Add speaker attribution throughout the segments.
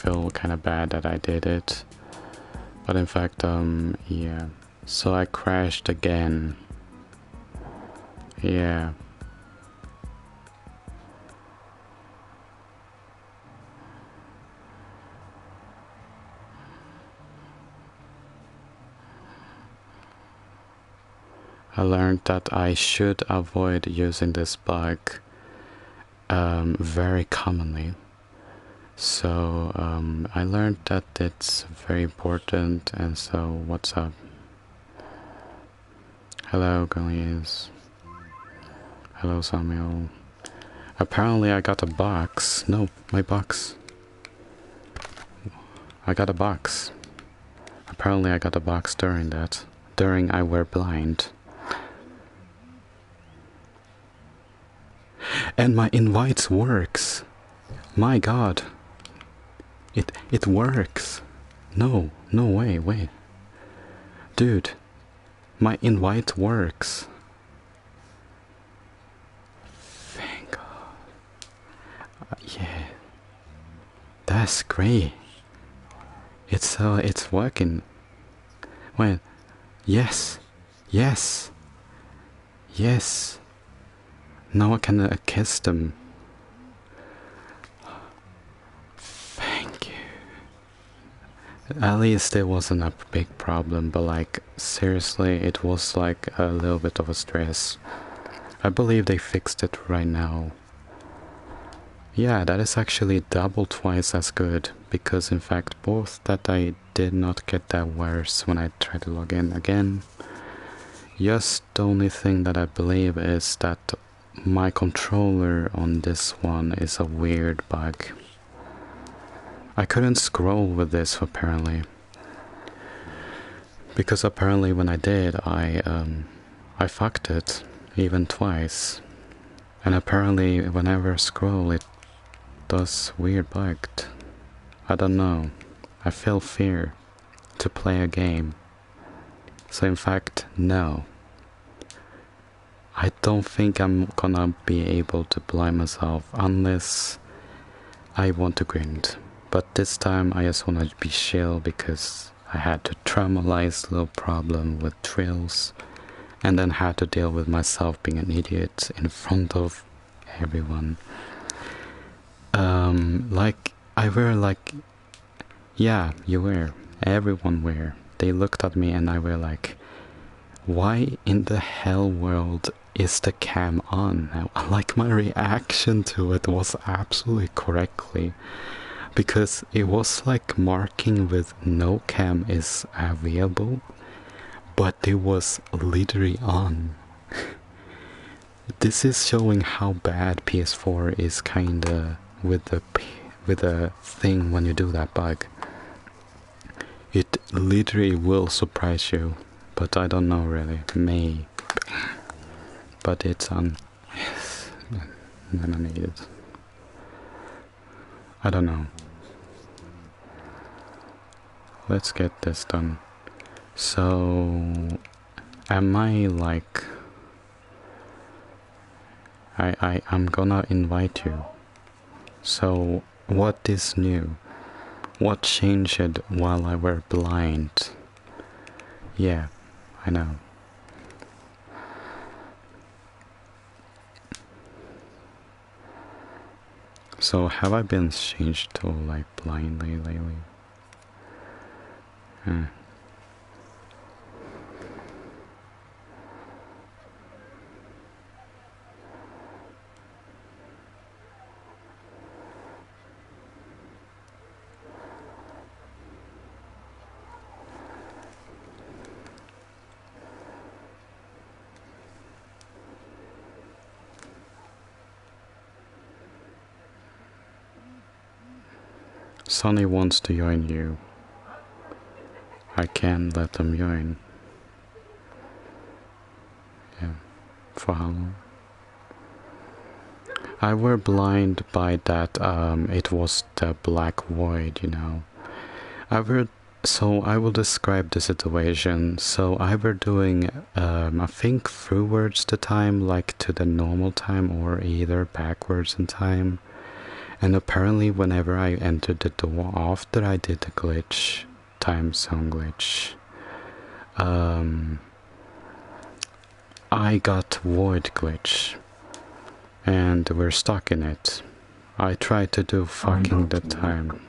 Speaker 1: feel kind of bad that I did it. But in fact, yeah. So I crashed again. Yeah. I learned that I should avoid using this bug very commonly. So I learned that it's very important, and so what's up? Hello, Goliath. Hello, Samuel. Apparently I got a box. No, my box. I got a box. Apparently I got a box during that. During I were blind. And my invites works. My god. It works. No way, wait. Dude, my invite works. Thank god. Yeah. That's great. It's working. Wait. Yes. Yes. Yes. Now I can kiss them. Thank you. At least it wasn't a big problem, but like seriously, it was like a little bit of a stress. I believe they fixed it right now. Yeah, that is actually double twice as good, because in fact both that I did not get that worse when I tried to log in again. Just the only thing that I believe is that my controller on this one is a weird bug. I couldn't scroll with this apparently, because apparently when I did, I fucked it even twice, and apparently whenever I scroll it does weird bugged. I don't know. I feel fear to play a game. So in fact, no. I don't think I'm gonna be able to blind myself unless I want to grind. But this time I just wanna be chill because I had to traumatize the little problem with drills, and then had to deal with myself being an idiot in front of everyone. Like, I were like, yeah, you were, everyone were. They looked at me and I were like, why in the hell world is the cam on now? Like, my reaction to it was absolutely correctly, because it was like marking with no cam is available, but it was literally on. This is showing how bad PS4 is kinda with the thing when you do that bug. It literally will surprise you, but I don't know really. May. But it's on. Yes. Then I made it. I don't know. Let's get this done. So, am I like... I'm gonna invite you. So, what is new? What changed while I were blind? Yeah, I know. So, have I been changed to like blindly lately? Sonny wants to join you. I can't let them join. Yeah. For how long? I were blind by that, it was the black void, you know. So I will describe the situation. So I were doing, I think forwards the time, like to the normal time, or either backwards in time. And apparently whenever I entered the door after I did the glitch, time zone glitch, I got void glitch and we're stuck in it. I tried to do fucking the time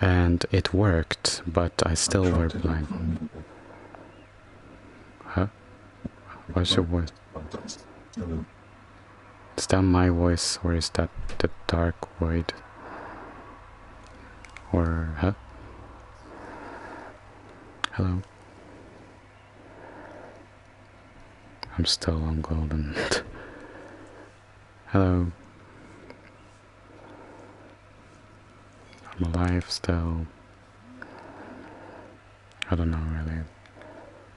Speaker 1: and it worked, but I still were blind. Huh? What's your voice? Is that my voice or is that the dark void? Or, huh? Hello? I'm still on golden. Hello? I'm alive still. I don't know really.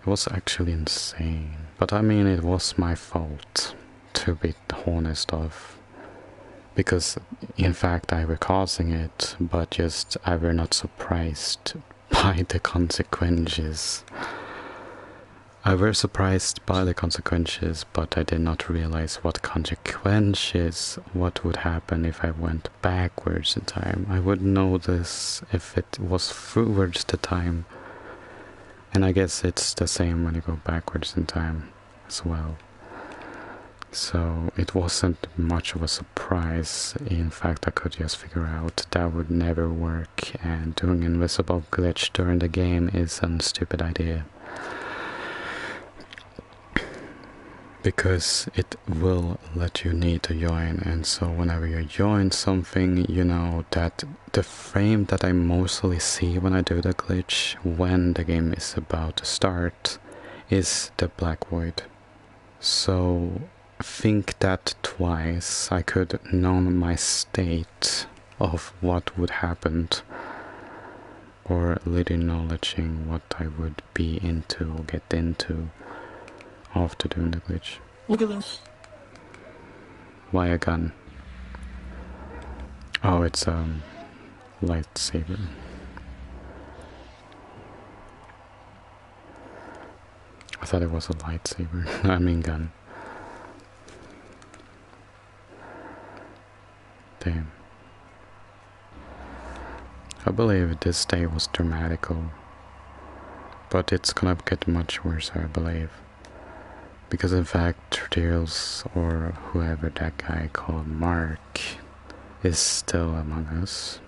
Speaker 1: It was actually insane. But I mean, it was my fault, to be honest of. Because, in fact, I were causing it, but just I were not surprised by the consequences. I were surprised by the consequences, but I did not realize what consequences, what would happen if I went backwards in time. I would know this if it was forwards the time. And I guess it's the same when you go backwards in time as well. So it wasn't much of a surprise. In fact, I could just figure out that would never work, and doing invisible glitch during the game is a stupid idea. Because it will let you need to join, and so whenever you join something, you know that the frame that I mostly see when I do the glitch, when the game is about to start, is the black void. So think that twice. I could know my state of what would happen, or little knowledging what I would be into or get into after doing the glitch.
Speaker 2: Look at this.
Speaker 1: Why a gun? Oh, it's a lightsaber. I thought it was a lightsaber. I mean gun. Damn. I believe this day was dramatical. But it's gonna get much worse, I believe. Because in fact, Turtles, or whoever that guy called Mark, is still among us.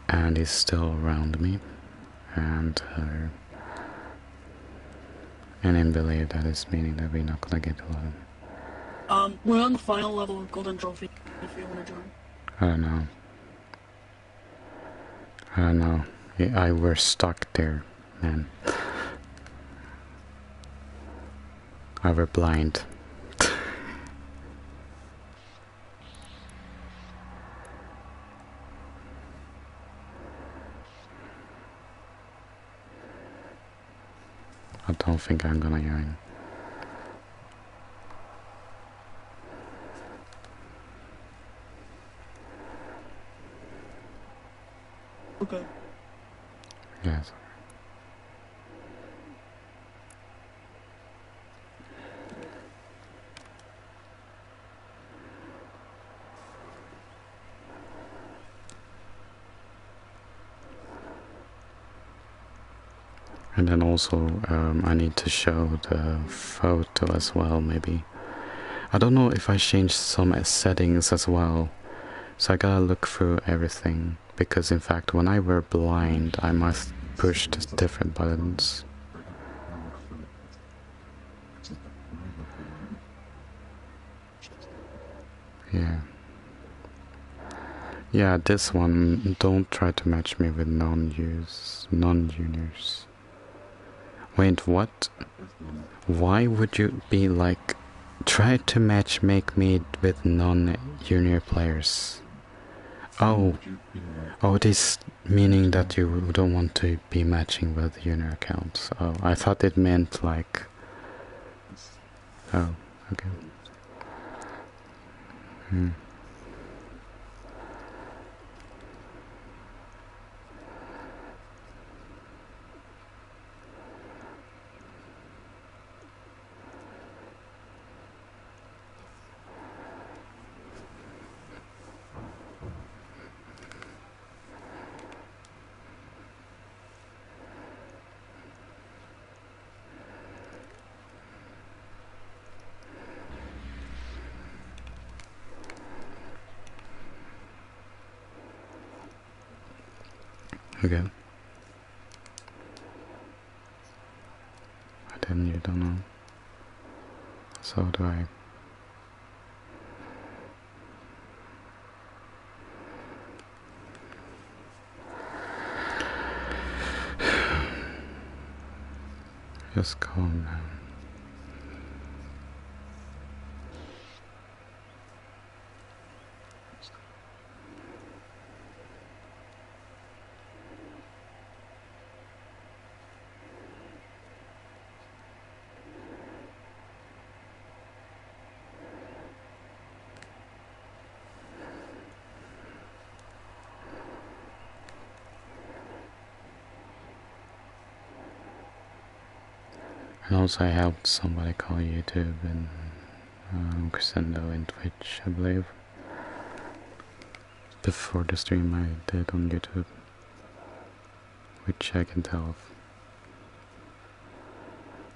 Speaker 1: And he's still around me. And I believe that is meaning that we're not gonna get along.
Speaker 2: We're on the final level of Golden Trophy, if you want to join.
Speaker 1: I don't know. I don't know. I were stuck there, man. I were blind. I don't think I'm gonna join.
Speaker 2: Okay.
Speaker 1: Yes. And then also, I need to show the photo as well, maybe. I don't know if I changed some settings as well. So I gotta look through everything. Because in fact, when I were blind, I must push the different buttons. Yeah. Yeah, this one, don't try to match me with non-juniors. Wait, what? Why would you be like, try to make me with non-junior players? Oh, this meaning that you don't want to be matching with junior accounts. Oh, I thought it meant like, oh, okay. Okay. Then you don't know. So do I. Just calm down. And also I helped somebody call YouTube and Crescendo in Twitch, I believe. Before the stream I did on YouTube. Which I can tell of.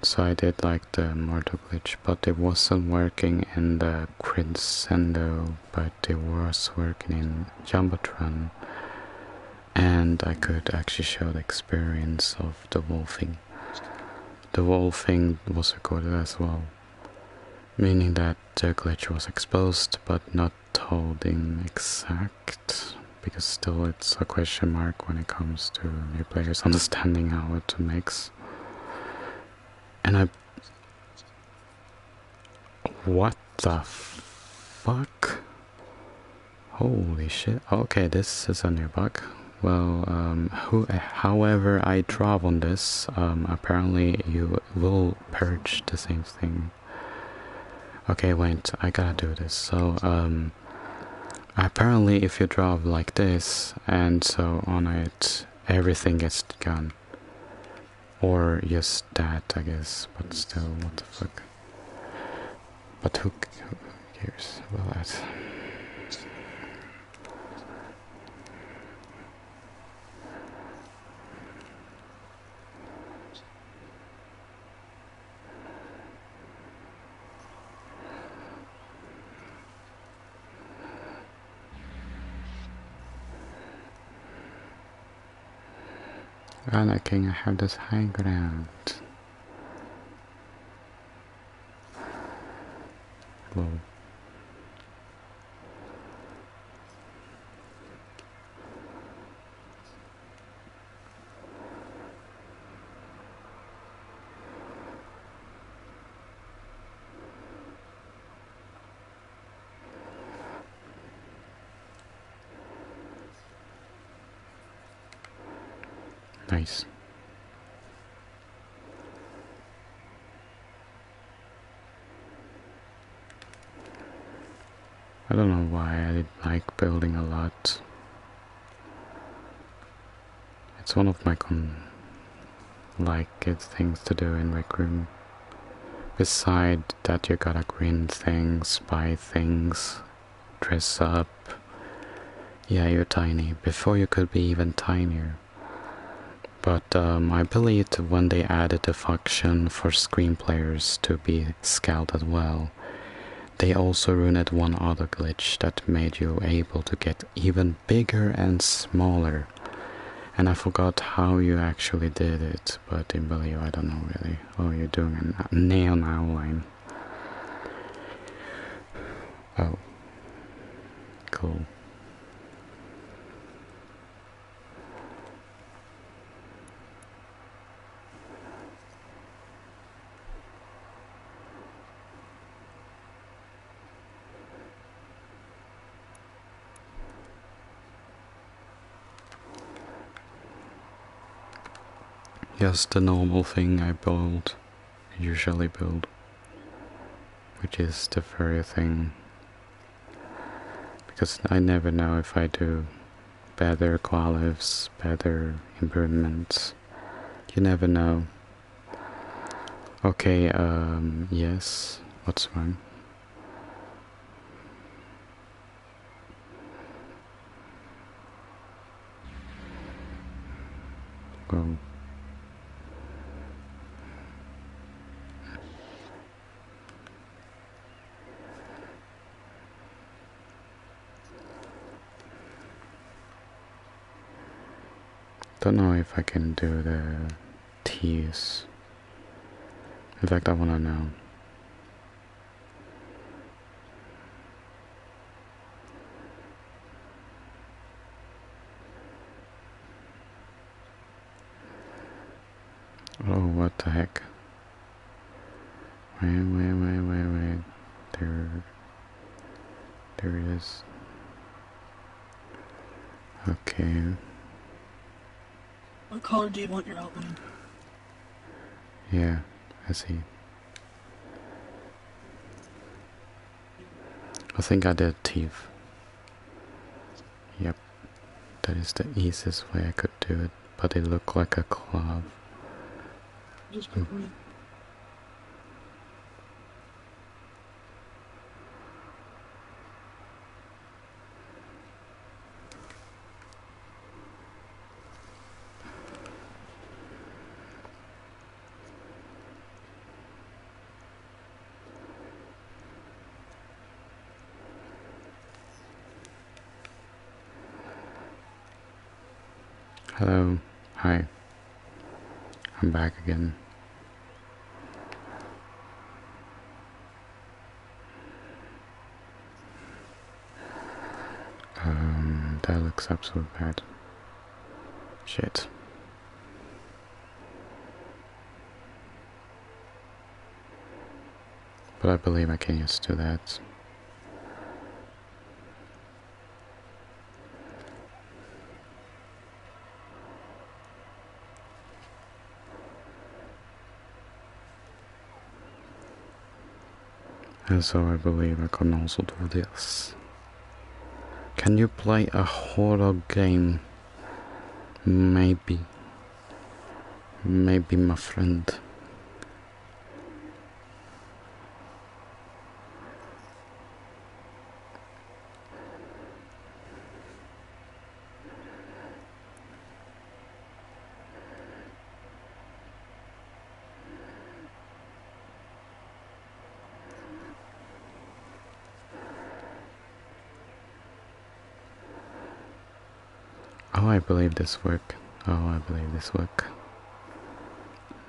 Speaker 1: So I did like the mortal glitch, but it wasn't working in the Crescendo, but it was working in Jumbotron. And I could actually show the experience of the wolfing. The wolfing was recorded as well, meaning that the glitch was exposed but not told in exact, because still it's a question mark when it comes to new players understanding how it makes. And what the fuck? Holy shit. Okay, this is a new bug. Well, however I drop on this, apparently you will purge the same thing. Okay, wait, I gotta do this. So, apparently if you drop like this, and so on it, everything gets gone. Or just that, I guess, but still, what the fuck. But who cares about that? Anakin, I have this high ground. Whoa. Nice. I don't know why I like building a lot. It's one of my good things to do in Recroom. Beside that you gotta green things, buy things, dress up. Yeah, you're tiny. Before you could be even tinier. But I believe when they added the function for screen players to be scaled as well, they also ruined one other glitch that made you able to get even bigger and smaller. And I forgot how you actually did it, but in Believe I don't know really. Oh, you're doing a neon outline. Oh, cool. Just the normal thing I usually build, which is the furry thing, because I never know if I do better qualities, better improvements. You never know. Okay, yes, what's wrong? Well, Don't know if I can do the T's. In fact, I wanna know. Oh, what the heck? Wait. There it is. Okay.
Speaker 2: What color do you want your outline?
Speaker 1: Yeah, I see. I think I did teeth. Yep, that is the easiest way I could do it, but it looked like a cloth.
Speaker 2: Just put green.
Speaker 1: Hello, hi, I'm back again. That looks absolutely bad. Shit. But I believe I can just do that. And so I believe I can also do this. Can you play a horror game? Maybe. Maybe, my friend. Oh, I believe this work. Oh, I believe this work.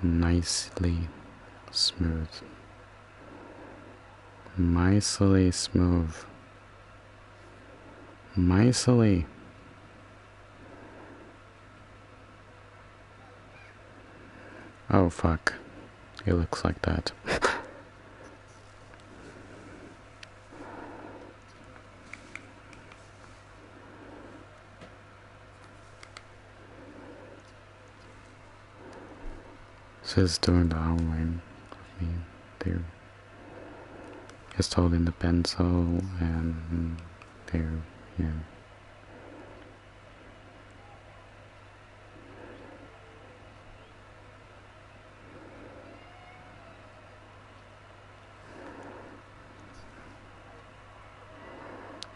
Speaker 1: Nicely smooth. Micely smooth. Micely. Oh fuck. It looks like that. Just doing the outline of me there. Just holding the pencil and there, yeah.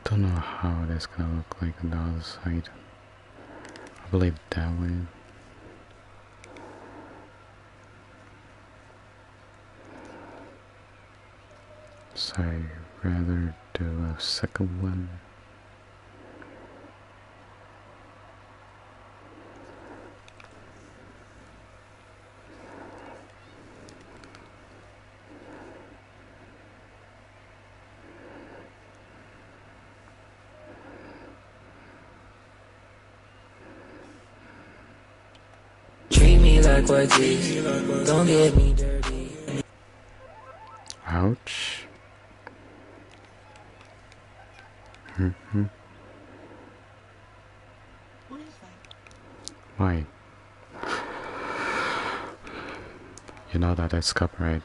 Speaker 1: Don't know how it is gonna look like on the other side. I believe that way. So I'd rather do a second one.
Speaker 3: Treat me like what is, don't get me dirty.
Speaker 1: Ouch.
Speaker 2: What is that?
Speaker 1: Why? You know that it's copyright.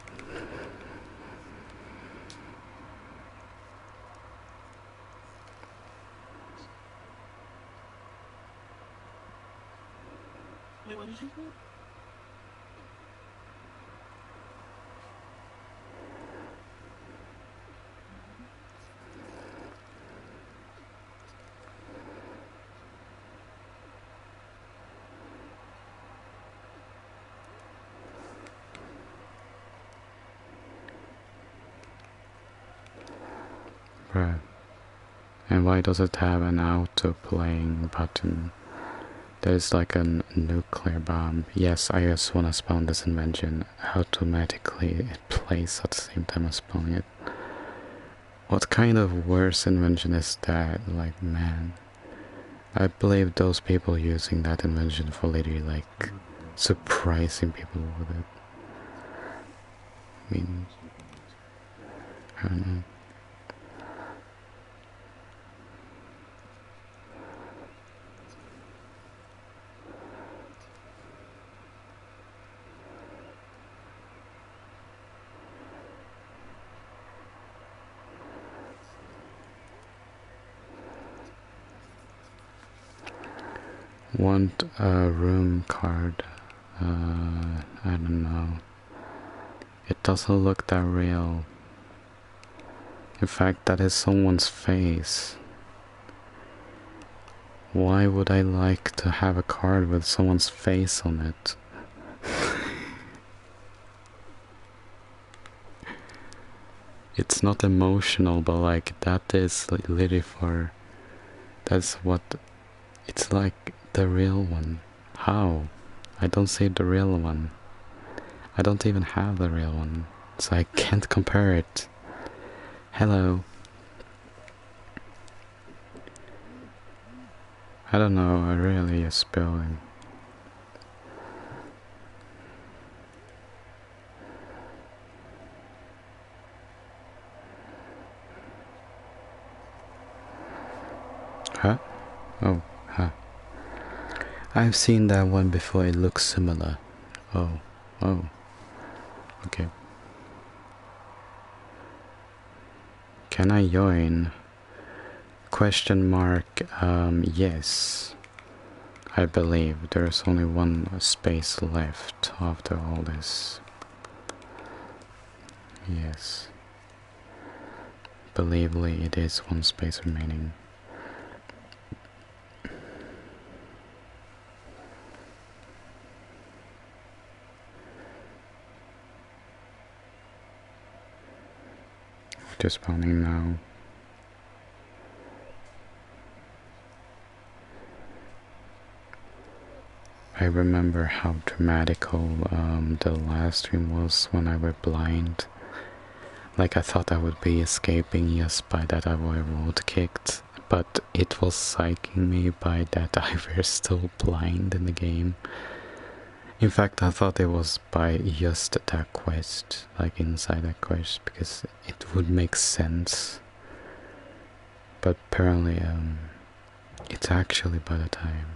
Speaker 2: Wait, what did you say?
Speaker 1: Bruh. And why does it have an auto playing button? There's like a nuclear bomb. Yes, I just wanna spawn this invention. Automatically it plays at the same time as spawning it. What kind of worse invention is that? Like, man. I believe those people using that invention for literally like surprising people with it. I mean, I don't know. Want a room card? I don't know. It doesn't look that real. In fact, that is someone's face. Why would I like to have a card with someone's face on it? It's not emotional, but like that is literally for... That's what... It's like the real one. How? I don't see the real one. I don't even have the real one, so I can't compare it. Hello. I don't know, I really is spilling. Huh? Oh, huh. I've seen that one before, it looks similar. Oh, oh. Okay. Can I join? Question mark, yes. I believe there's only one space left after all this. Yes. Believably, it is one space remaining. Just spawning now. I remember how dramatical the last stream was when I were blind. Like I thought I would be escaping just by that I were road kicked, but it was psyching me by that I were still blind in the game. In fact, I thought it was by just that quest, like inside that quest, because it would make sense. But apparently, it's actually by the time.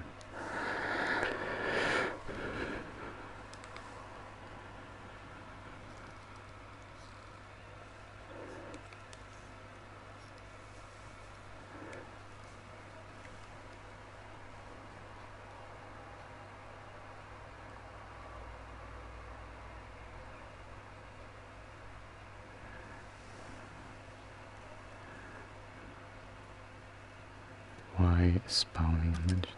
Speaker 1: Why spawning images?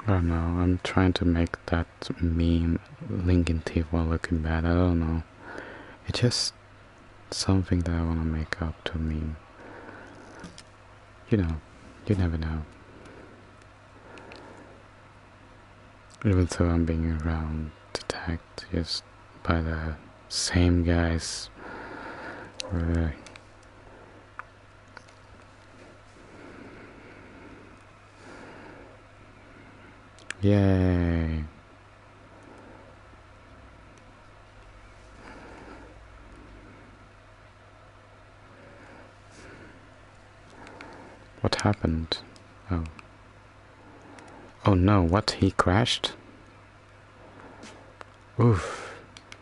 Speaker 1: I don't know, I'm trying to make that meme Lincoln teeth while looking bad, I don't know. It's just something that I want to make up to a meme. You know, you never know. Even though I'm being around attacked just by the same guys. Yay! What happened? Oh. Oh no, what? He crashed? Oof.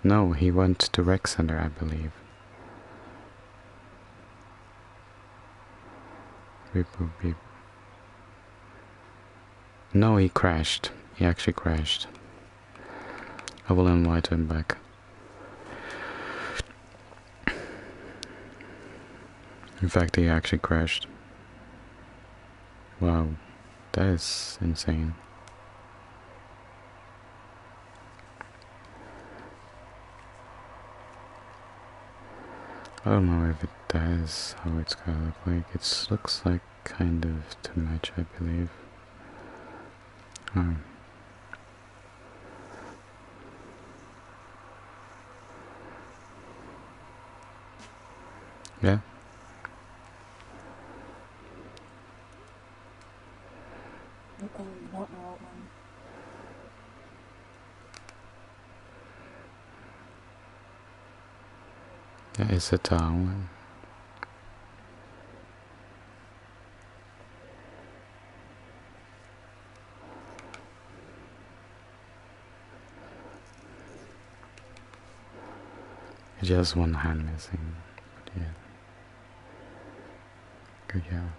Speaker 1: No, he went to Rec Center, I believe. Beep boop beep. No, he crashed. He actually crashed. I will invite him back. In fact, he actually crashed. Wow, that is insane. I don't know if that is how it's gonna look like. It looks like kind of too much, I believe. Oh. Yeah.
Speaker 2: Not my outline.
Speaker 1: Yeah, it's a town. Just one hand missing. But yeah. Good job.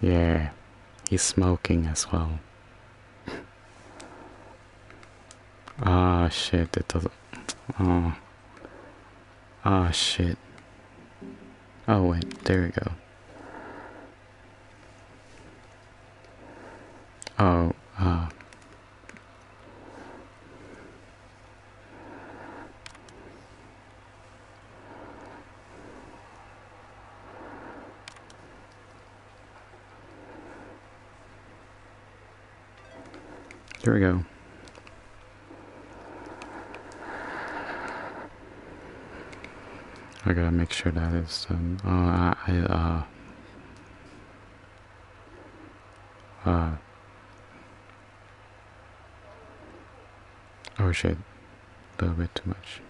Speaker 1: Yeah, he's smoking as well. Ah, shit, it doesn't. Oh. Ah, shit. Oh, wait, there we go. Oh, there we go. I gotta make sure that is done. Oh, oh shit, a little bit too much.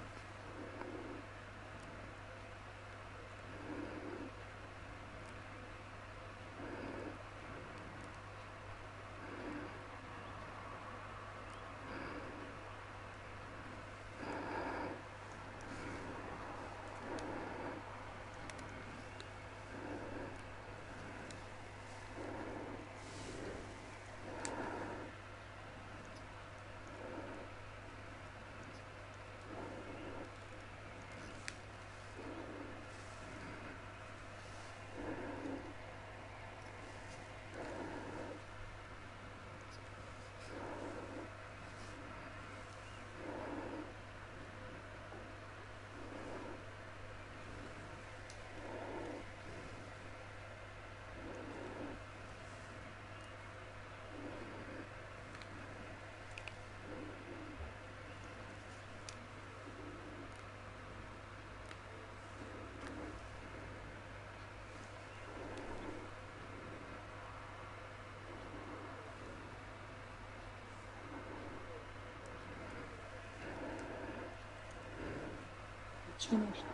Speaker 2: It's finished.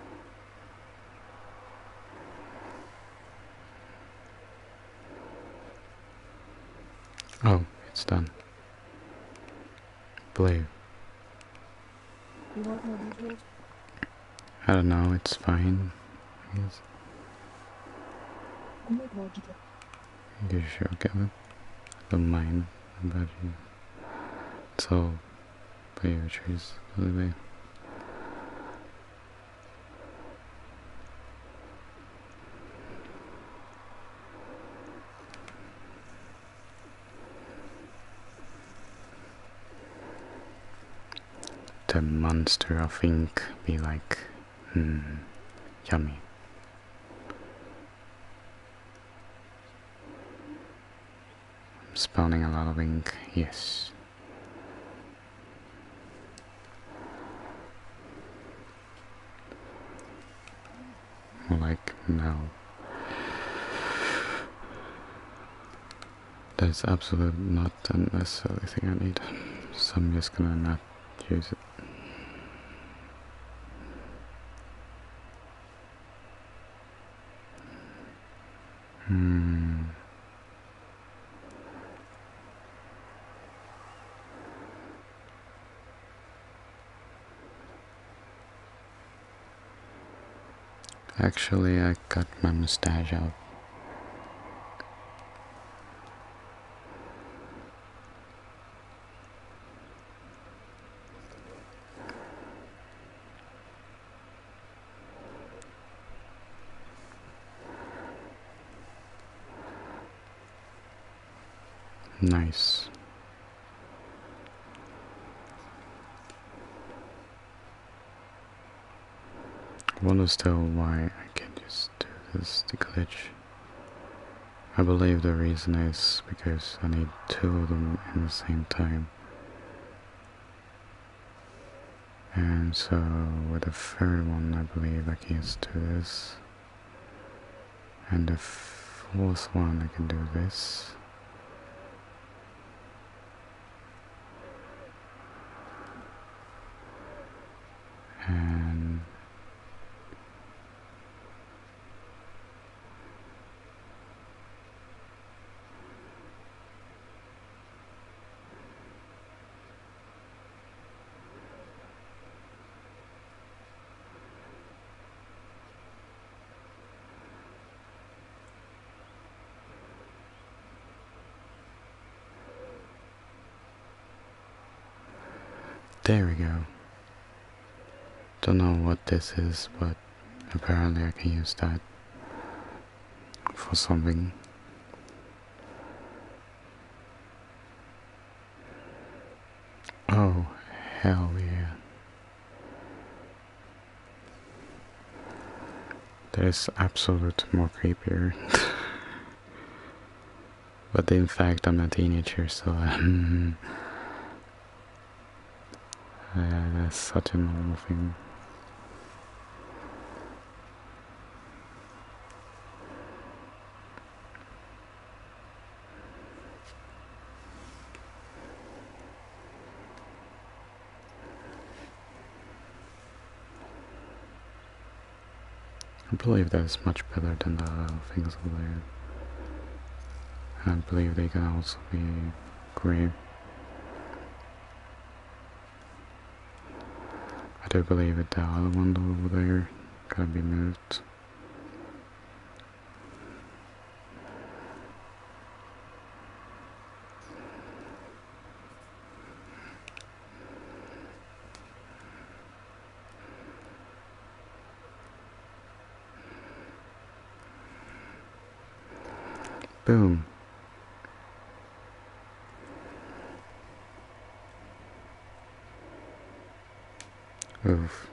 Speaker 1: Oh, it's done. Blue.
Speaker 2: You want more details?
Speaker 1: I don't know, it's fine. I guess.
Speaker 2: I'll make more details.
Speaker 1: You sure, Kevin? Don't mind about you. It's all by your choice, by the way. The monster of ink be like, yummy. spawning a lot of ink, yes. Like, no. That's absolutely not the necessary thing I need. So I'm just gonna not use it. Actually, I got my mustache out. Nice. I wonder still why I can't just do this, the glitch. I believe the reason is because I need two of them in the same time. And so with the third one I believe I can just do this. And the fourth one I can do this. And there we go. Don't know what this is, but apparently I can use that for something. Oh, hell yeah. There's absolute more creepier. But in fact I'm a teenager, so that's such a normal thing. I believe that's much better than the things over there. I believe they can also be grey. I do believe that the other one over there can be moved. Boom. Oof.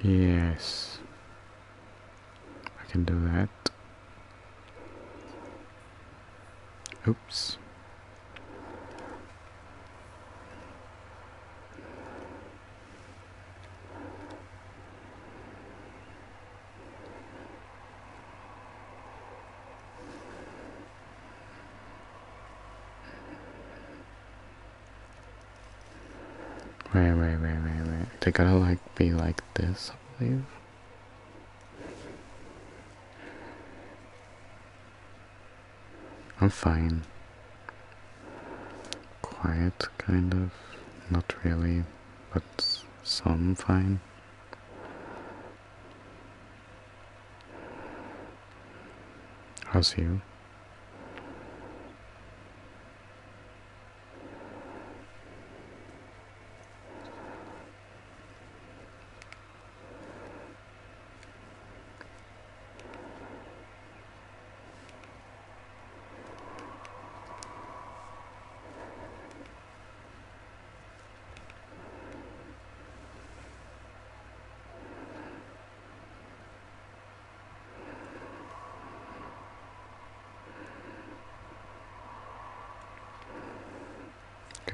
Speaker 1: Yes. I can do that. Oops. Wait. They gotta like be like this, I believe. I'm fine. Quiet, kind of. Not really, but some fine. How's you?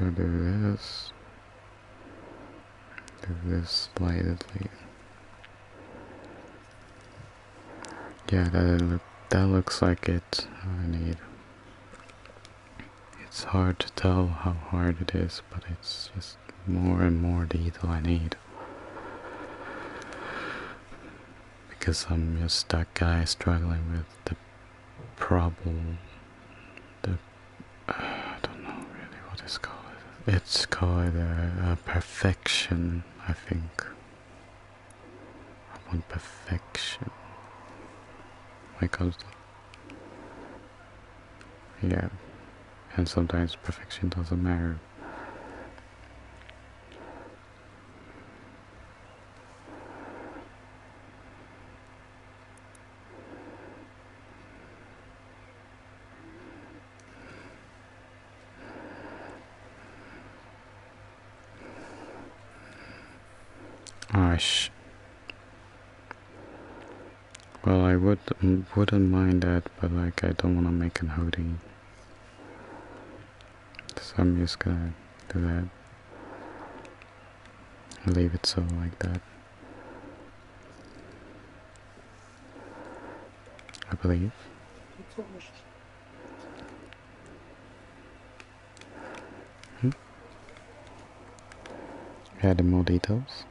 Speaker 1: Gonna do this. Do this slightly. Yeah, that looks like it. I need. It's hard to tell how hard it is, but it's just more and more detail I need. Because I'm just that guy struggling with the problem. I don't know really what it's called. It's called perfection, I think. I want perfection. Because, yeah, and sometimes perfection doesn't matter. Gosh. Well, I wouldn't mind that, but like I don't want to make an hoodie, so I'm just gonna do that. Leave it so like that. I believe. Add more details.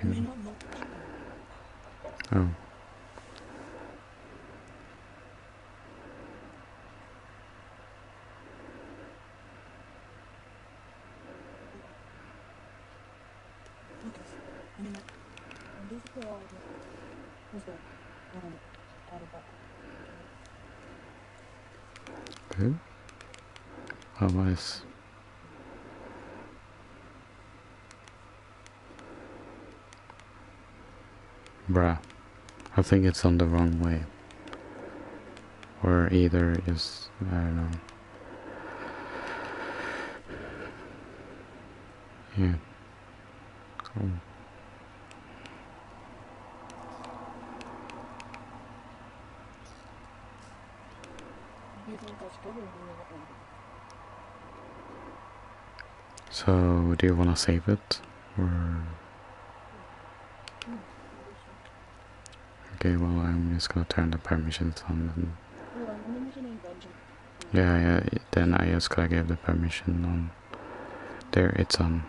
Speaker 2: I may not know.
Speaker 1: Oh.
Speaker 2: Okay. I mean, this is all was the out of that.
Speaker 1: Good. Otherwise, bruh, I think it's on the wrong way. Or either is, I don't know. Yeah. Oh.
Speaker 2: Do you think that's good or what?
Speaker 1: So, do you want to save it? Or... Okay, well, I'm just gonna turn the permissions on. And
Speaker 2: Well, I'm mentioning dungeon.
Speaker 1: yeah, then I just gotta give the permission on. There, it's on.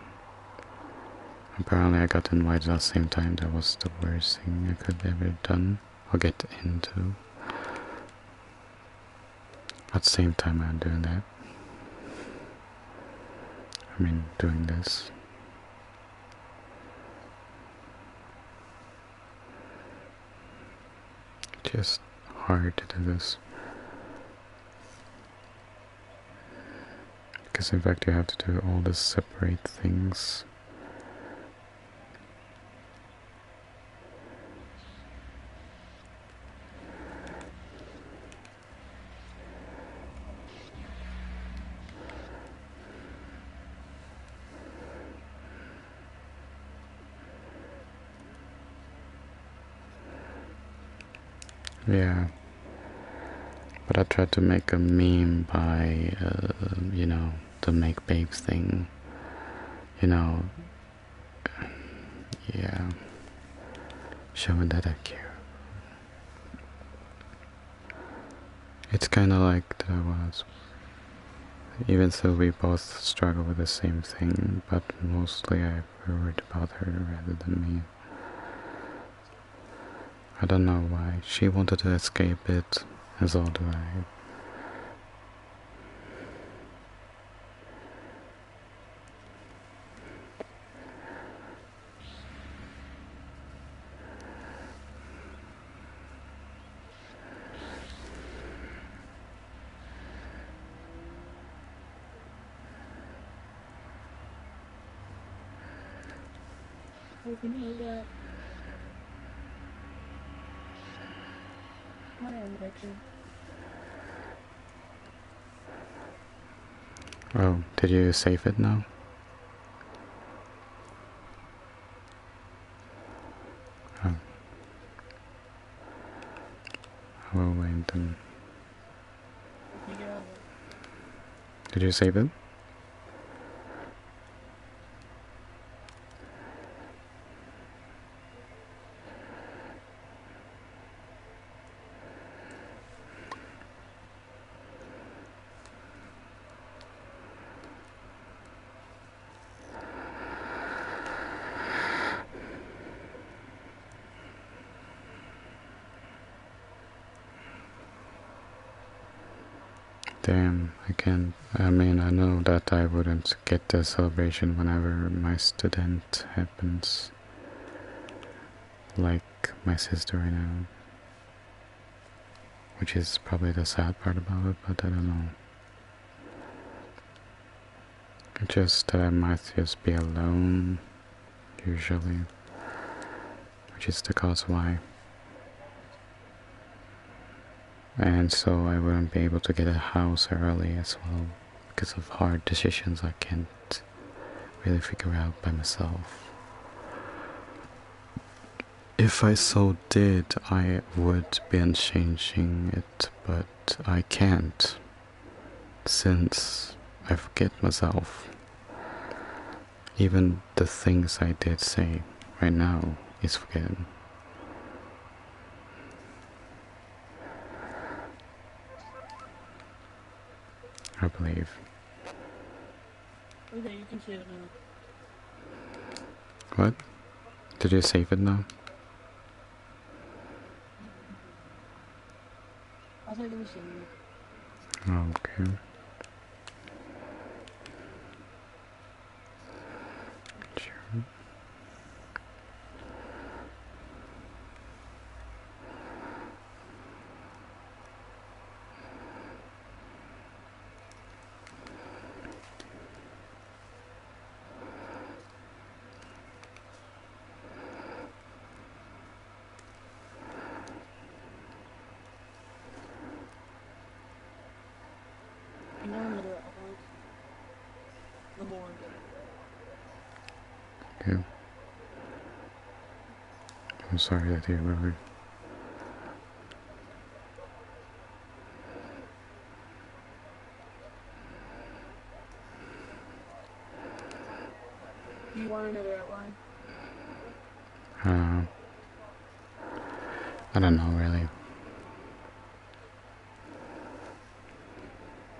Speaker 1: Apparently I got invited at the same time. That was the worst thing I could ever done or get into. At the same time I'm doing that. I mean, doing this. Just hard to do this. Because in fact you have to do all the separate things. Yeah. But I tried to make a meme by, you know, the make babes thing. You know, yeah. Showing that I care. It's kinda like that I was. Even though we both struggle with the same thing, but mostly I worried about her rather than me. I don't know why. She wanted to escape it, as all do I.
Speaker 2: Oh, can you move that? What are the picture?
Speaker 1: Oh, did you save it now? Oh. I will wait then.
Speaker 2: You get out of it.
Speaker 1: Did you save it? Damn, I can't. I mean, I know that I wouldn't get the celebration whenever my student happens. Like my sister right now. Which is probably the sad part about it, but I don't know. Just that I might just be alone, usually. Which is the cause why. And so I wouldn't be able to get a house early as well, because of hard decisions I can't really figure out by myself. If I so did, I would be changing it, but I can't, since I forget myself. Even the things I did say right now is forgotten. I believe.
Speaker 2: Okay, you can save it now.
Speaker 1: What? Did you save it now?
Speaker 2: I'll take it save it.
Speaker 1: Okay. Sure.
Speaker 2: You know another outline. The board.
Speaker 1: Okay. I'm sorry that you were.
Speaker 2: Do you want another outline?
Speaker 1: Uh, I don't know really.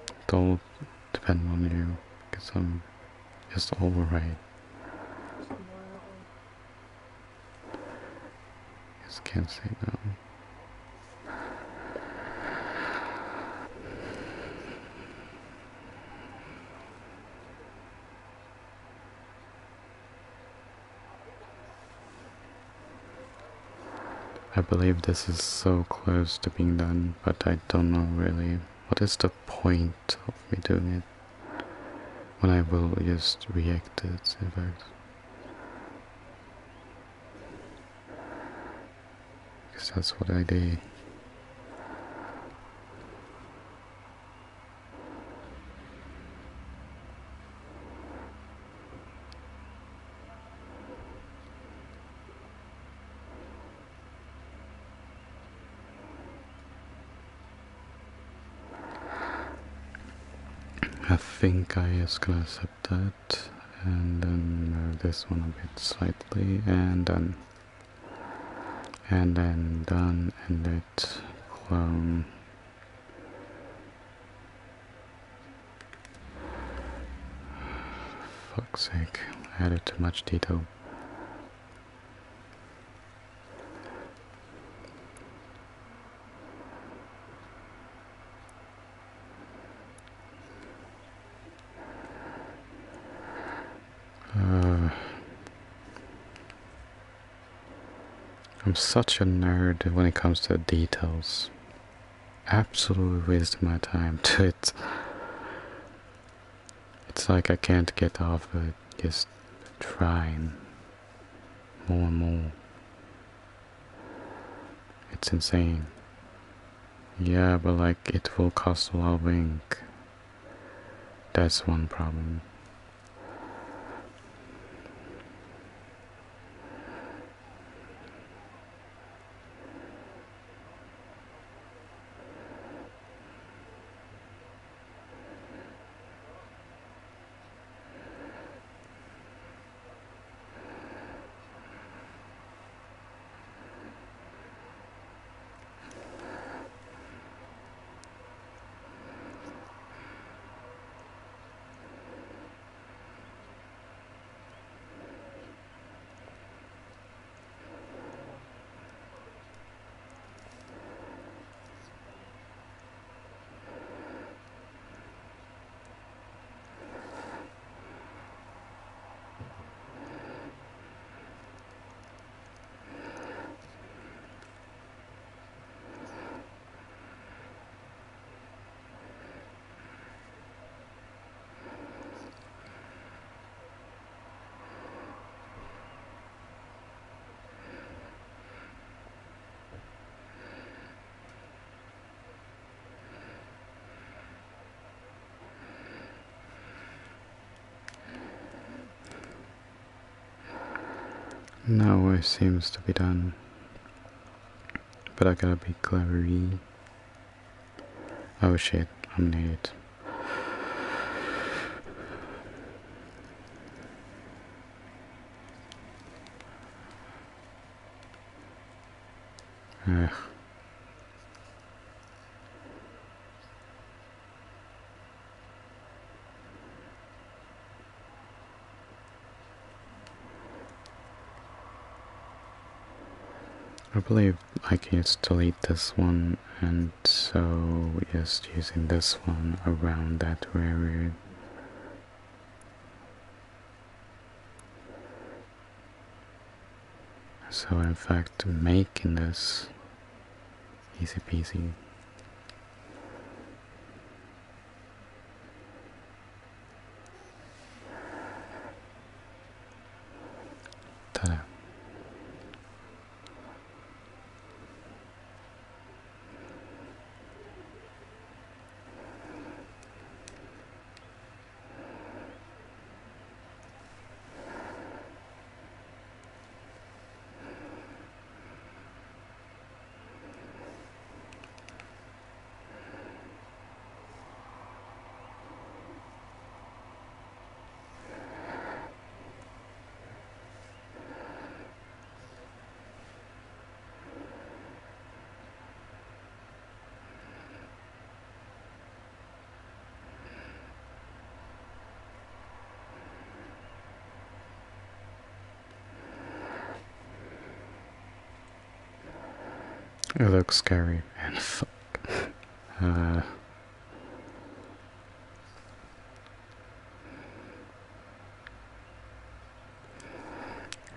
Speaker 1: It all depend on you, because I'm just override.
Speaker 2: Just one outline.
Speaker 1: Just can't say no. I believe this is so close to being done, but I don't know really what is the point of me doing it when I will just react it, in fact. Because that's what I do. I think I just gonna accept that and then move this one a bit slightly and then done and let clone. Fuck's sake, I added too much detail. I'm such a nerd when it comes to details. Absolutely wasting my time to it. It's like I can't get off of it, just trying more and more. It's insane. Yeah, but like it will cost a lot of ink. That's one problem. Now it seems to be done. But I gotta be clevery. Oh shit, I'm an idiot. Ugh. I believe I can just delete this one, and so just using this one around that area. So in fact making this easy peasy. Ta-da. It looks scary and fuck.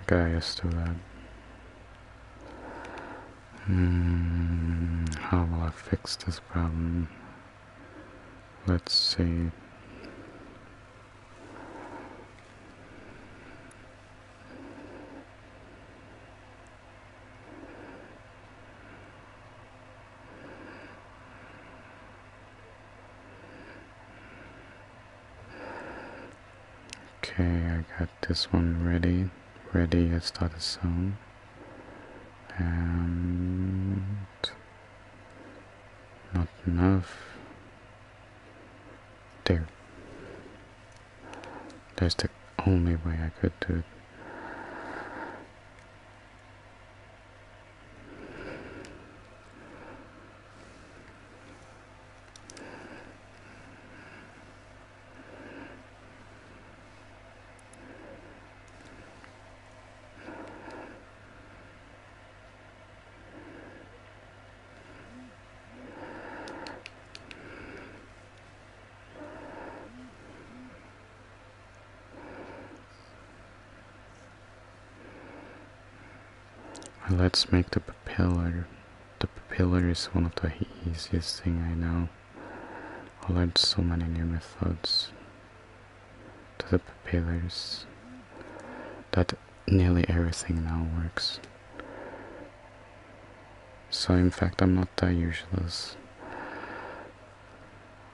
Speaker 1: Okay, let's do that. How will I fix this problem? Let's see. Okay, I got this one ready. Ready, let's start a song. And not enough. There. That's the only way I could do it. Let's make the propeller. The propeller is one of the easiest thing I know. I learned so many new methods to the propellers that nearly everything now works. So in fact I'm not that useless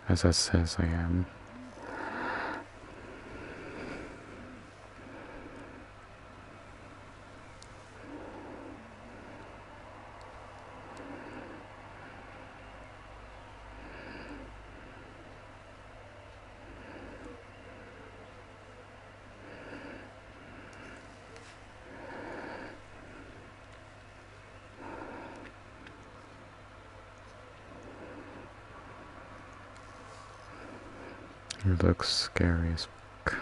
Speaker 1: as I says I am. It looks scary as fuck.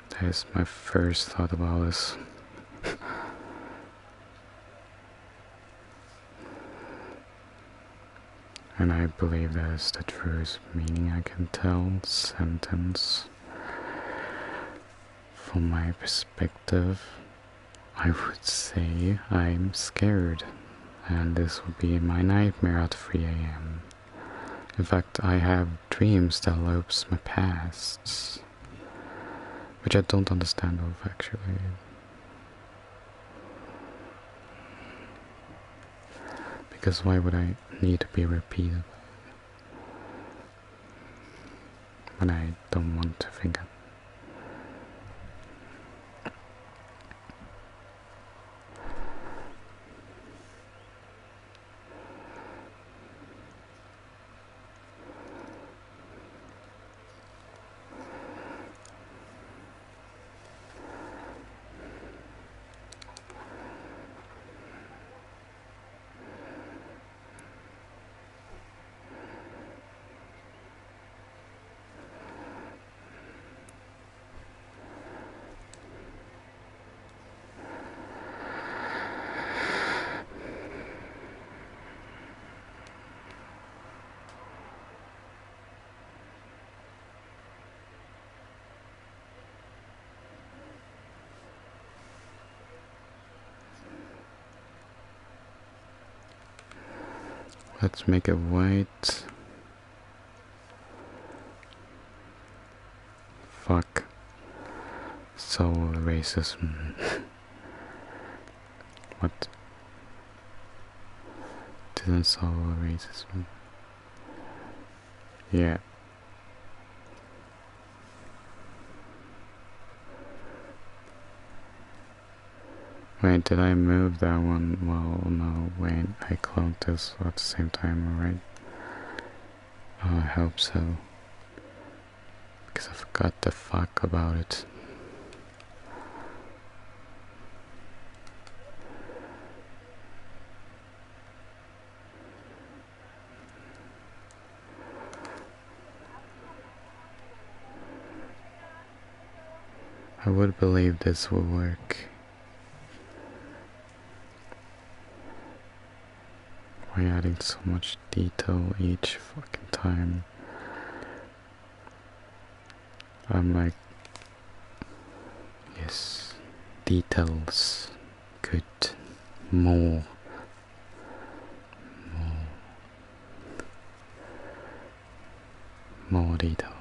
Speaker 1: That is my first thought about this. And I believe that is the truest meaning I can tell sentence. From my perspective, I would say I'm scared, and this would be my nightmare at 3 AM. In fact, I have dreams that loops my pasts, which I don't understand of actually. Because why would I need to be repeated when I don't want to think it? Let's make it white. Fuck. So racism. What? Didn't solve racism. Yeah. Wait, did I move that one? Well, no, wait, I cloned this at the same time, alright? Oh, I hope so. Because I forgot the fuck about it. I would believe this will work. Why adding so much detail each fucking time? I'm like, yes, details, good, more, more details.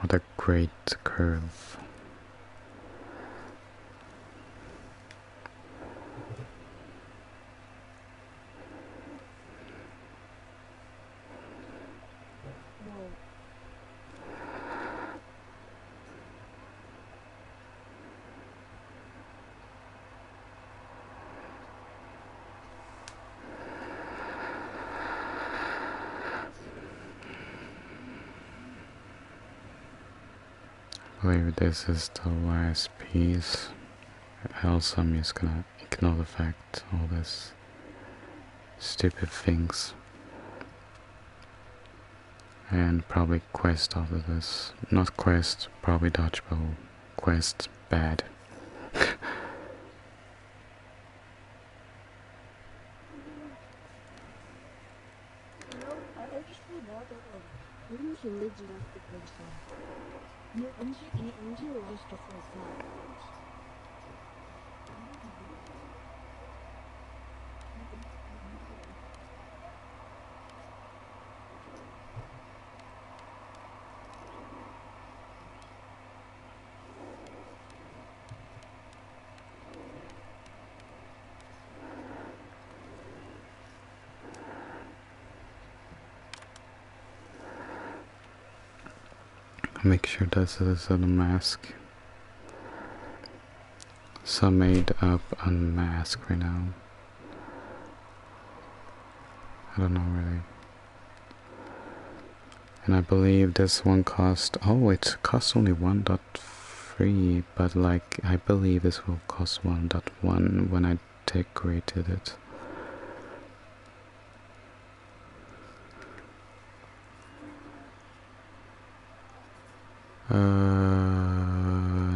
Speaker 1: What a great curve.
Speaker 2: Whoa.
Speaker 1: I believe this is the last piece. Else I'm just gonna ignore the fact all this stupid things. And probably quest after this. Not quest, probably dodgeball. Quest, bad.
Speaker 2: I just forgot that when humans left the person, he unrealized the full flowers.
Speaker 1: Make sure this is a mask. So made up on mask right now. I don't know really. And I believe this one cost, oh, it costs only 1.3, but like I believe this will cost 1.1 when I decorated it. Uh,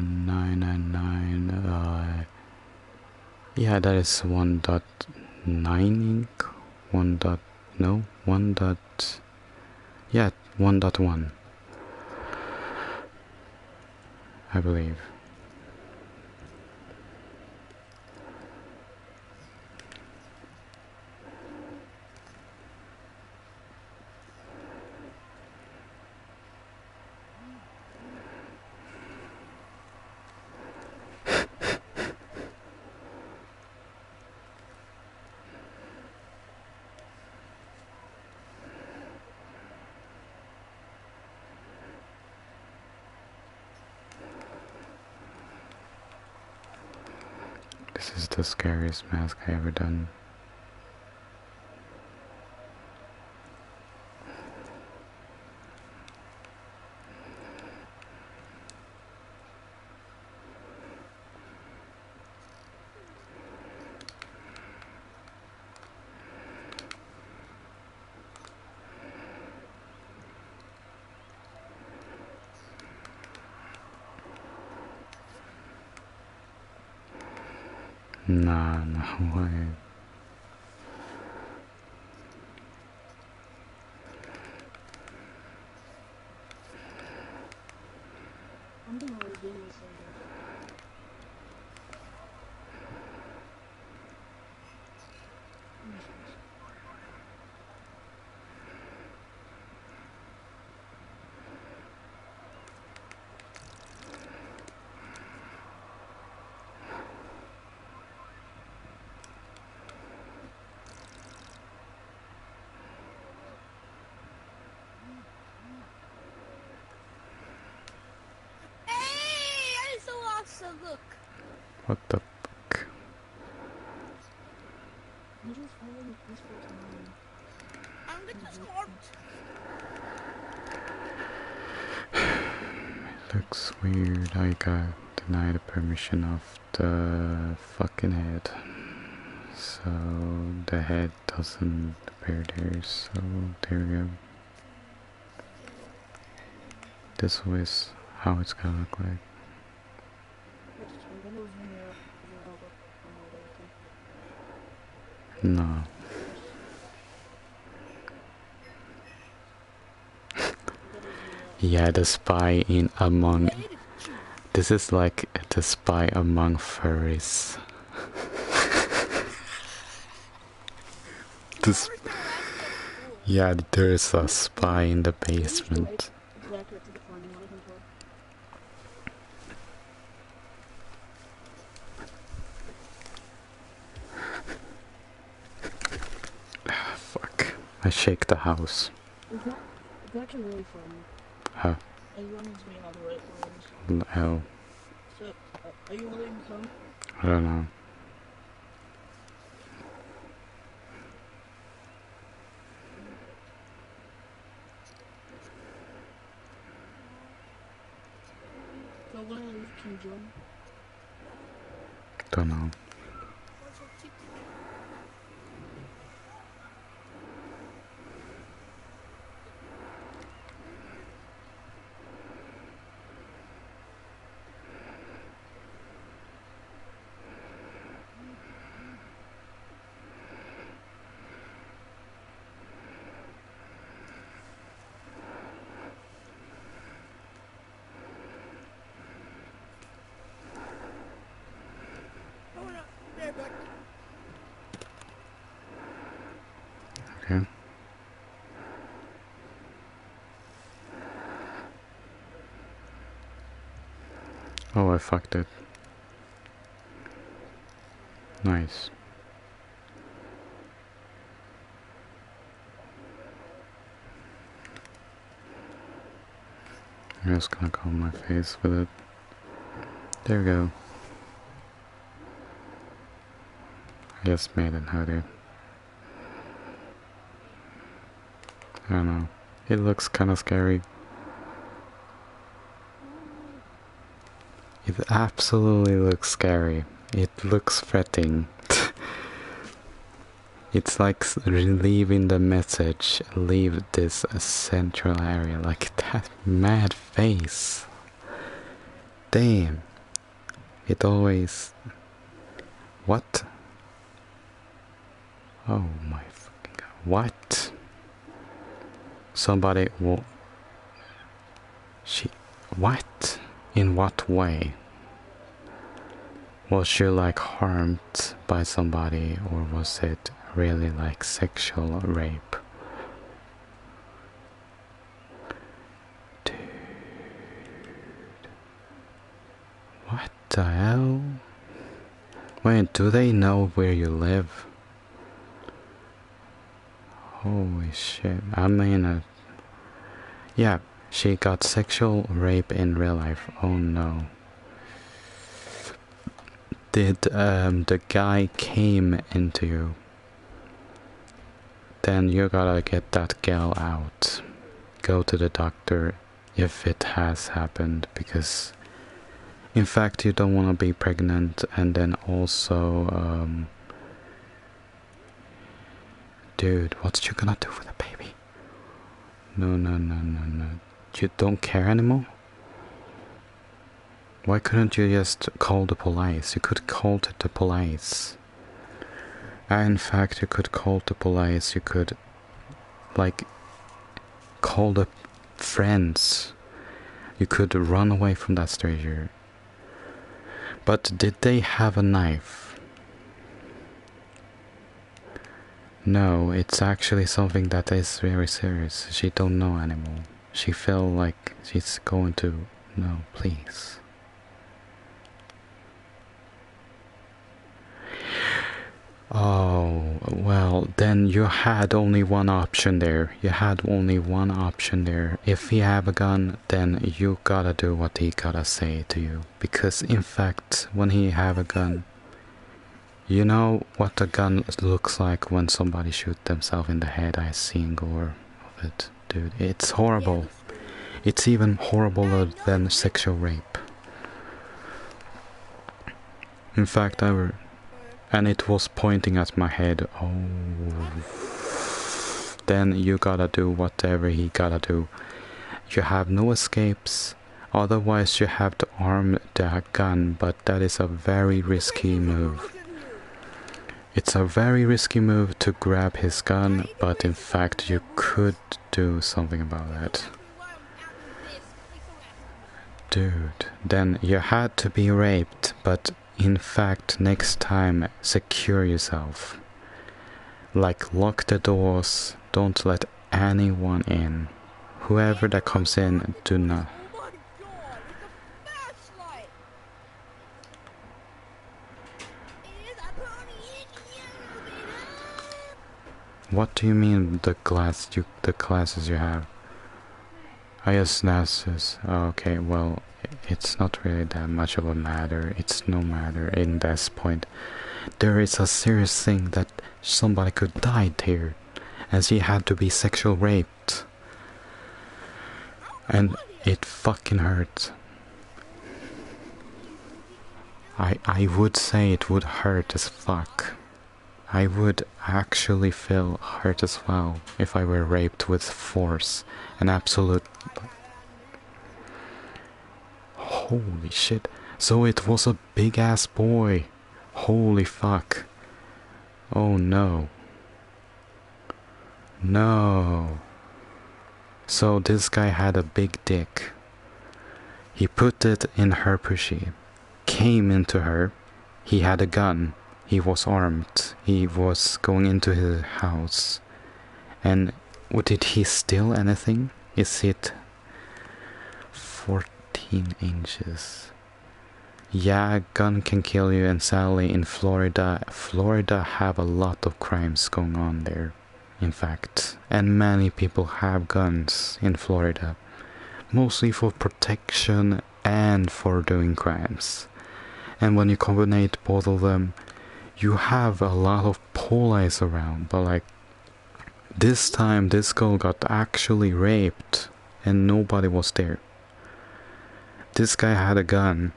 Speaker 1: 999, yeah, that is 1.9 ink, 1. No, 1. Yeah, 1.1, I believe. This is the scariest mask I ever done. Nah, no way.
Speaker 2: I'm gonna redeem myself.
Speaker 4: Hey, that is so awesome. Look.
Speaker 1: What the fuck?
Speaker 2: I'm just having a peaceful time.
Speaker 4: I'm gonna smart.
Speaker 1: Looks weird. I got denied the permission of the fucking head. So the head doesn't appear there, so there we go. This is how it's gonna look like.
Speaker 2: I'm gonna zoom out.
Speaker 1: No. Yeah, the spy in among... This is like the spy among furries. This... Yeah, there's a spy in the basement. Fuck. I shake the house.
Speaker 2: It's actually really fun.
Speaker 1: Huh?
Speaker 2: Are you running to me all the right ones?
Speaker 1: Hell.
Speaker 2: So, are you willing to come?
Speaker 1: I don't know.
Speaker 2: So when I leave, can you join?
Speaker 1: Don't know. Okay. Oh, I fucked it. Nice. I'm just gonna cover my face with it. There we go. I just made it hoodie. I don't know. It looks kinda scary. It absolutely looks scary. It looks threatening. It's like leaving the message, leave this central area, like that mad face. Damn. It always... What? Oh my fucking god. What? Somebody will... She... What? In what way? Was she like harmed by somebody, or was it really like sexual rape? Dude. What the hell? Wait, do they know where you live? Holy shit. I mean, yeah, she got sexual rape in real life. Oh no. Did the guy came into you? Then you gotta get that gal out. Go to the doctor if it has happened, because in fact you don't want to be pregnant, and then also dude, what you gonna do with a baby? No. You don't care anymore? Why couldn't you just call the police? You could call the police. In fact, you could call the police. You could, like, call the friends. You could run away from that stranger. But did they have a knife? No, it's actually something that is very serious. She don't know anymore. She feel like she's going to... No, please. Oh, well, then you had only one option there. You had only one option there. If he have a gun, then you gotta do what he gotta say to you. Because in fact, when he have a gun, you know what a gun looks like when somebody shoot themselves in the head. I seen gore of it, dude. It's horrible. It's even horribler than sexual rape. In fact, and it was pointing at my head. Oh, then you gotta do whatever he gotta do. You have no escapes. Otherwise, you have to arm the gun, but that is a very risky move. It's a very risky move to grab his gun, but in fact, you could do something about that. Dude, then you had to be raped, but in fact, next time, secure yourself. Like, lock the doors, don't let anyone in. Whoever that comes in, do not.
Speaker 4: Oh my god, it's a flashlight! It is, I put on the
Speaker 1: What do you mean the glasses you have? Oh yes, glasses. Oh, okay, well, it's not really that much of a matter. It's no matter in this point. There is a serious thing that somebody could die here, as he had to be sexual raped. And it fucking hurt. I would say it would hurt as fuck. I would actually feel hurt as well if I were raped with force. An absolute... Holy shit. So it was a big ass boy. Holy fuck. Oh no. No. So this guy had a big dick. He put it in her pussy. Came into her. He had a gun. He was armed. He was going into his house. And did he steal anything? Is it 14 inches? Yeah, a gun can kill you, and sadly in Florida have a lot of crimes going on there, in fact. And many people have guns in Florida, mostly for protection and for doing crimes. And when you combine both of them, you have a lot of police around, but like, this time this girl got actually raped and nobody was there. This guy had a gun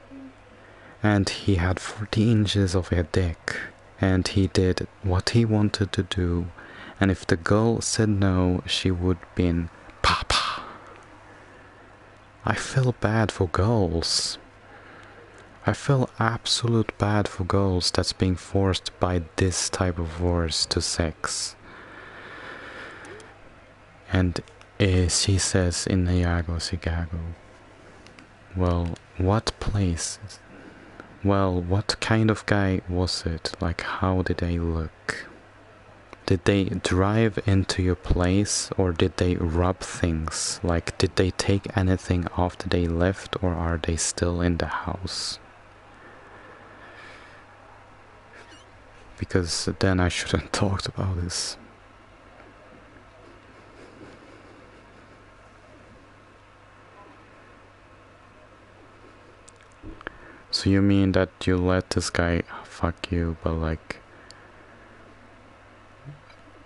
Speaker 1: and he had 40 inches of a dick and he did what he wanted to do, and if the girl said no, she would been papa. I feel bad for girls. I feel absolute bad for girls that's being forced by this type of wars to sex. And she says in Chicago. Well, what place? Well, what kind of guy was it? Like, how did they look? Did they drive into your place, or did they rob things? Like, did they take anything after they left, or are they still in the house? Because then I shouldn't talk about this. So you mean that you let this guy fuck you, but like,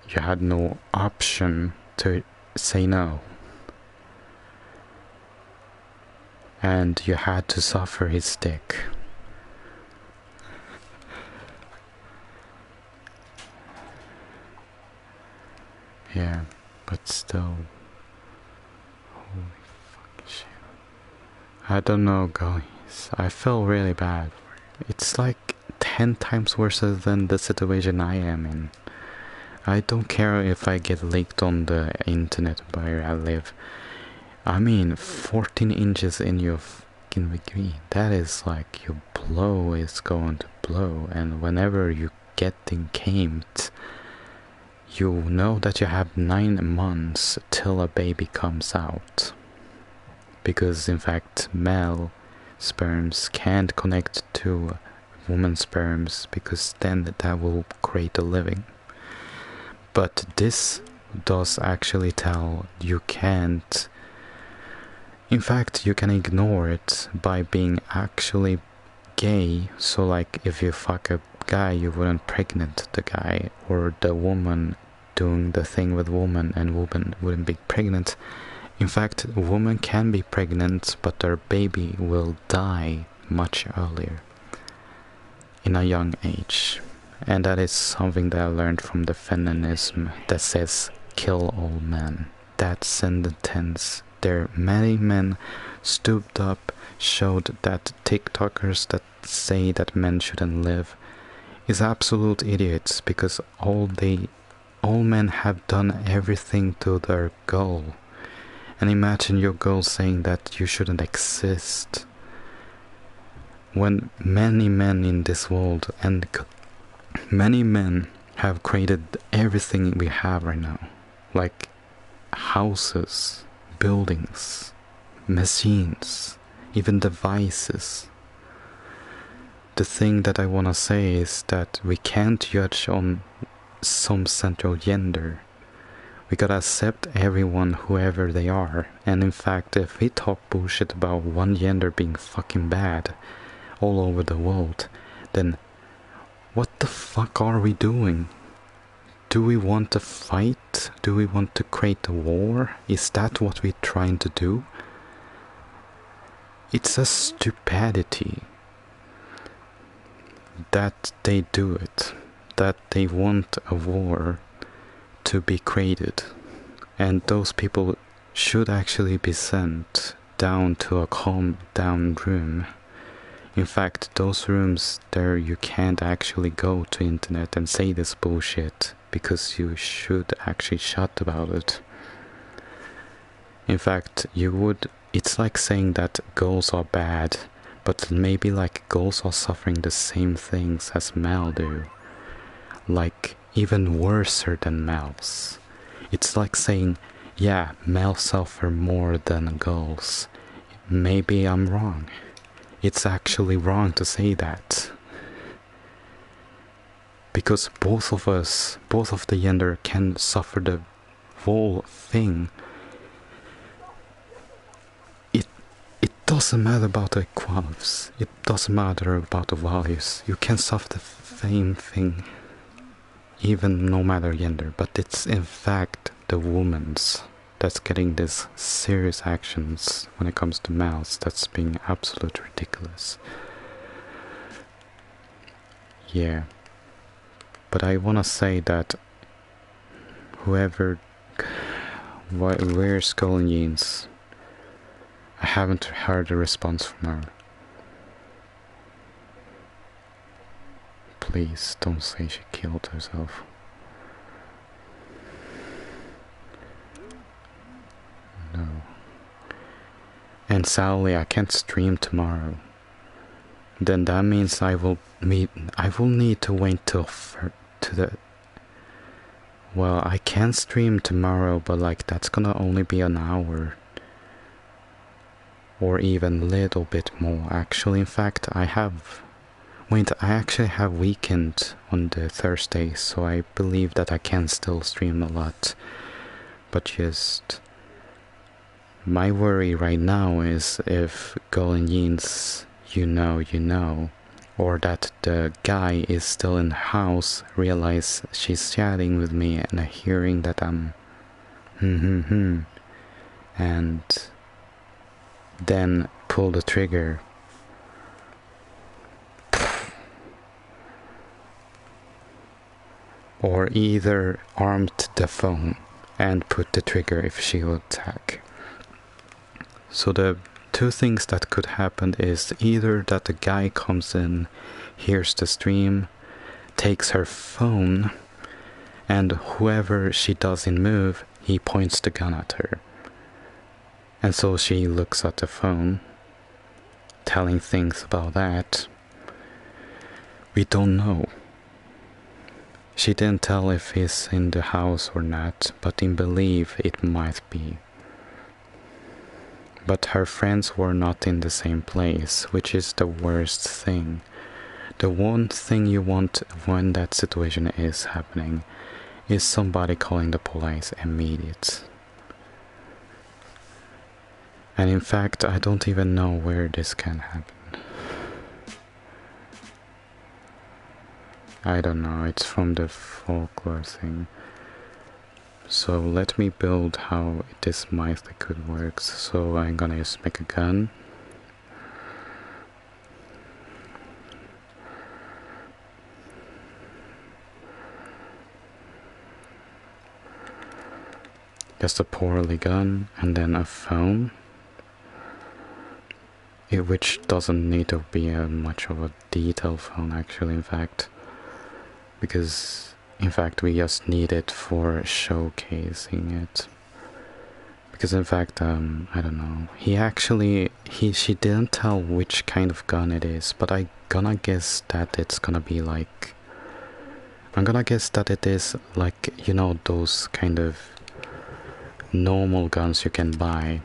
Speaker 1: you had no option to say no? And you had to suffer his dick. Yeah, but still. Holy fucking shit. I don't know, guys. I feel really bad. It's like 10 times worse than the situation I am in. I don't care if I get leaked on the internet where I live. I mean, 14 inches in your fucking degree. That is like your blow is going to blow, and whenever you getting camed, you know that you have 9 months till a baby comes out. Because in fact, male sperms can't connect to woman's sperms because then that will create a living. But this does actually tell you can't. In fact, you can ignore it by being actually gay. So like if you fuck a guy, you wouldn't pregnant the guy, or the woman doing the thing with woman and woman wouldn't be pregnant. In fact, a woman can be pregnant, but their baby will die much earlier in a young age. And that is something that I learned from the feminism that says kill all men. That sentence there, many men stooped up, showed that TikTokers that say that men shouldn't live is absolute idiots, because all men have done everything to their goal. And imagine your goal saying that you shouldn't exist. When many men in this world and many men have created everything we have right now, like houses, buildings, machines, even devices. The thing that I want to say is that we can't judge on some central gender. We gotta accept everyone, whoever they are. And in fact, if we talk bullshit about one gender being fucking bad all over the world, then what the fuck are we doing? Do we want to fight? Do we want to create a war? Is that what we're trying to do? It's a stupidity that they do it, that they want a war to be created, and those people should actually be sent down to a calm down room. In fact, those rooms there you can't actually go to internet and say this bullshit, because you should actually shut about it. In fact, it's like saying that girls are bad, but maybe like girls are suffering the same things as male do, like even worse than males. It's like saying, yeah, males suffer more than girls. Maybe I'm wrong. It's actually wrong to say that. Because both of the gender can suffer the whole thing. It doesn't matter about the qualities. It doesn't matter about the values. You can suffer the same thing, even no matter gender. But it's in fact the woman's that's getting these serious actions when it comes to males. That's being absolutely ridiculous. Yeah. But I want to say that whoever wears golden jeans, I haven't heard a response from her. Please don't say she killed herself. No. And sadly, I can't stream tomorrow. Then that means I will need to wait till well, I can stream tomorrow, but like that's gonna only be an hour. Or even a little bit more. Actually, in fact, I actually have weekend on the Thursday, so I believe that I can still stream a lot. But just my worry right now is if Golden Jeans, you know, or that the guy is still in the house, realize she's chatting with me and hearing that I'm and then pull the trigger. Or either armed the phone and put the trigger if she will attack. So the two things that could happen is either that the guy comes in, hears the stream, takes her phone, and whoever she doesn't move, he points the gun at her. And so she looks at the phone, telling things about that. We don't know. She didn't tell if he's in the house or not, but in belief it might be. But her friends were not in the same place, which is the worst thing. The one thing you want when that situation is happening is somebody calling the police immediate. And in fact, I don't even know where this can happen. I don't know, it's from the folklore thing. So let me build how this might could work. So I'm gonna just make a gun. Just a poorly gun, and then a phone, which doesn't need to be much of a detailed phone actually, in fact, because in fact we just need it for showcasing it. Because in fact, I don't know, she didn't tell which kind of gun it is, but I'm gonna guess that it's gonna be like, I'm gonna guess that it is like, you know, those kind of normal guns you can buy,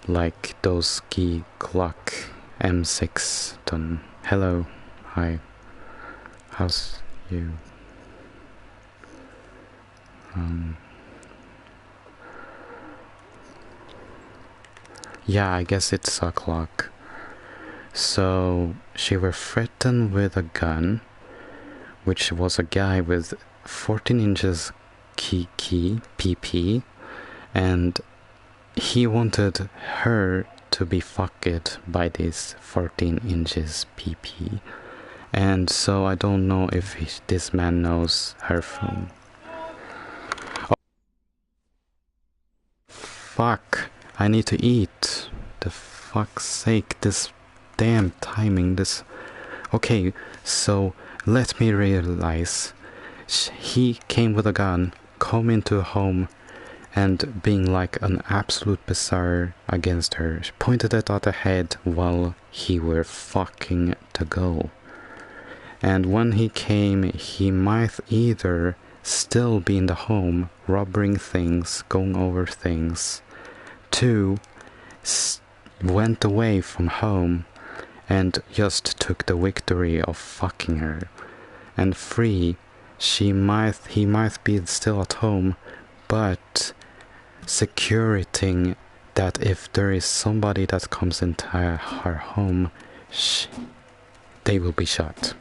Speaker 1: like those Glock M6 done. Hello, hi, how's you? Yeah, I guess it's a Glock. So she were threatened with a gun, which was a guy with 14 inches PP, and he wanted her to be fucked by this 14 inches PP. And so I don't know if this man knows her from... Oh, fuck, I need to eat. The fuck's sake, this damn timing, this... Okay, so let me realize. He came with a gun, come into a home, and being like an absolute bizarre against her, she pointed it at her head while he were fucking to go. And when he came, he might either still be in the home, robbing things, going over things. 2, went away from home and just took the victory of fucking her. And 3, he might be still at home, but securing that if there is somebody that comes into her home, they will be shot.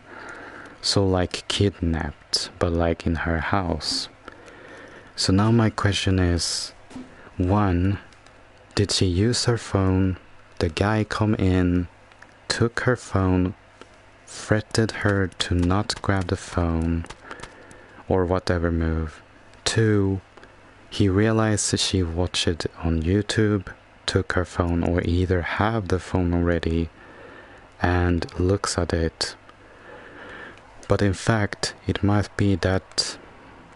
Speaker 1: So like kidnapped, but like in her house. So now my question is, 1, did she use her phone? The guy come in, took her phone, threatened her to not grab the phone, or whatever move. 2, he realized that she watched it on YouTube, took her phone, or either have the phone already, and looks at it. But in fact, it might be that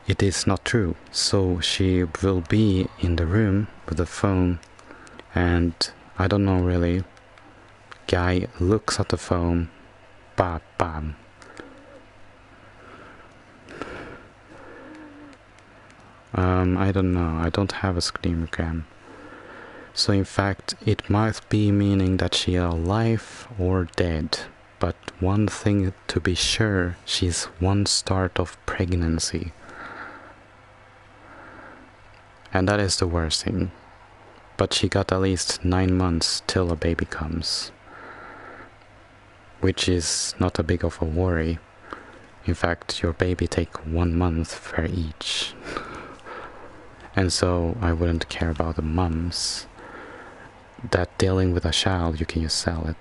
Speaker 1: it is not true. So she will be in the room with the phone, and I don't know really. Guy looks at the phone, bam, bam. I don't know, I don't have a screen cam. So in fact, it might be meaning that she is alive or dead. But one thing to be sure, she's one start of pregnancy. And that is the worst thing. But she got at least 9 months till a baby comes. Which is not a big of a worry. In fact, your baby take 1 month for each. And so I wouldn't care about the mums. That dealing with a child, you can just sell it.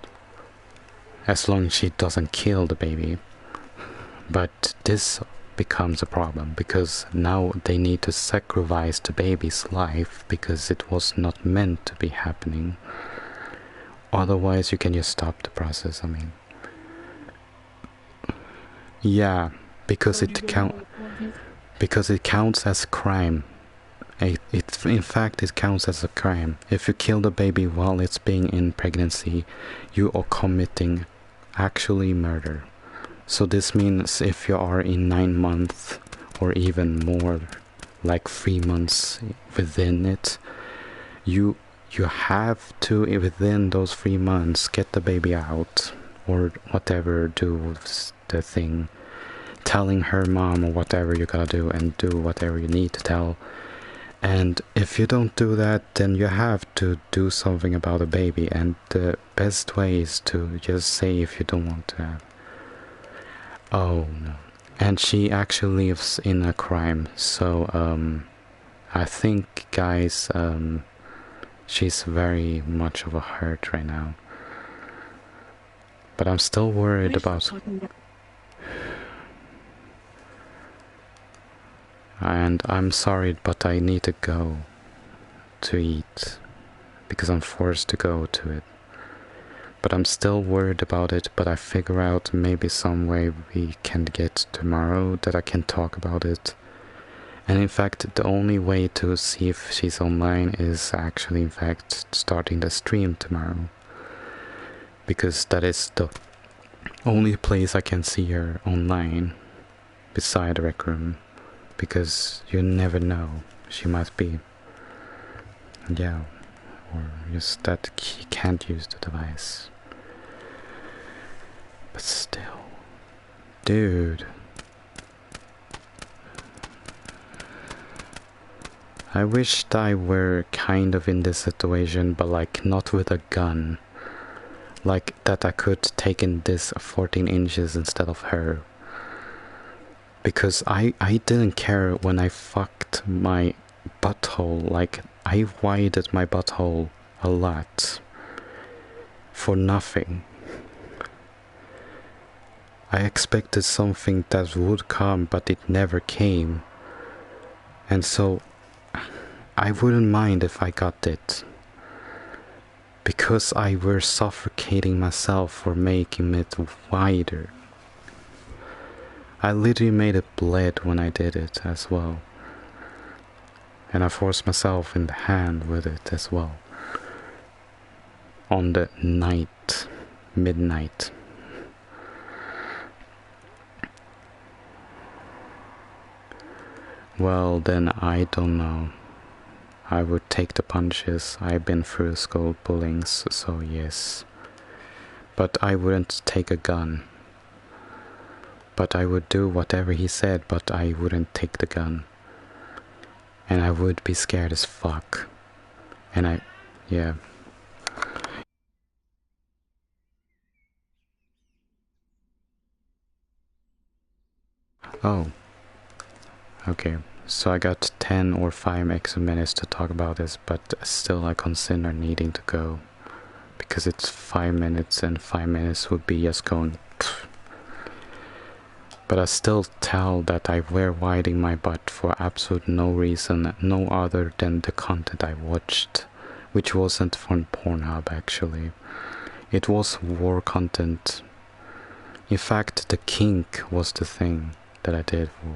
Speaker 1: As long as she doesn't kill the baby. But this becomes a problem, because now they need to sacrifice the baby's life because it was not meant to be happening. Otherwise, you can just stop the process. I mean, yeah, because because it counts as a crime. In fact, it counts as a crime. If you kill the baby while it's being in pregnancy, you are committing actually murder. So this means if you are in 9 months or even more, like 3 months within it, you have to, within those 3 months, get the baby out or whatever, do the thing, telling her mom or whatever you gotta do, and do whatever you need to tell. And if you don't do that, then you have to do something about the baby, and the best way is to just say if you don't want to have. Oh no. And she actually lives in a crime, so I think, guys, she's very much of a hurt right now. But I'm still worried about... And I'm sorry, but I need to go to eat, because I'm forced to go to it. But I'm still worried about it, but I figure out maybe some way we can get tomorrow that I can talk about it. And in fact, the only way to see if she's online is actually, in fact, starting the stream tomorrow. Because that is the only place I can see her online, beside the Rec Room. Because you never know, she might be, yeah, or just that she can't use the device. But still, dude, I wished I were kind of in this situation, but like not with a gun, like that I could take in this 14 inches instead of her. Because I didn't care when I fucked my butthole, like I widened my butthole a lot for nothing. I expected something that would come, but it never came. And so I wouldn't mind if I got it. Because I were suffocating myself for making it wider. I literally made it bleed when I did it as well. And I forced myself in the hand with it as well. On the night, midnight. Well, then I don't know. I would take the punches. I've been through school bullings, so yes. But I wouldn't take a gun. But I would do whatever he said, but I wouldn't take the gun. And I would be scared as fuck. And yeah. Oh. Okay, so I got 10 or 5 extra minutes to talk about this, but still I consider needing to go. Because it's 5 minutes, and 5 minutes would be just going... But I still tell that I were widening my butt for absolute no reason, no other than the content I watched, which wasn't from Pornhub actually. It was war content. In fact, the kink was the thing that I did for.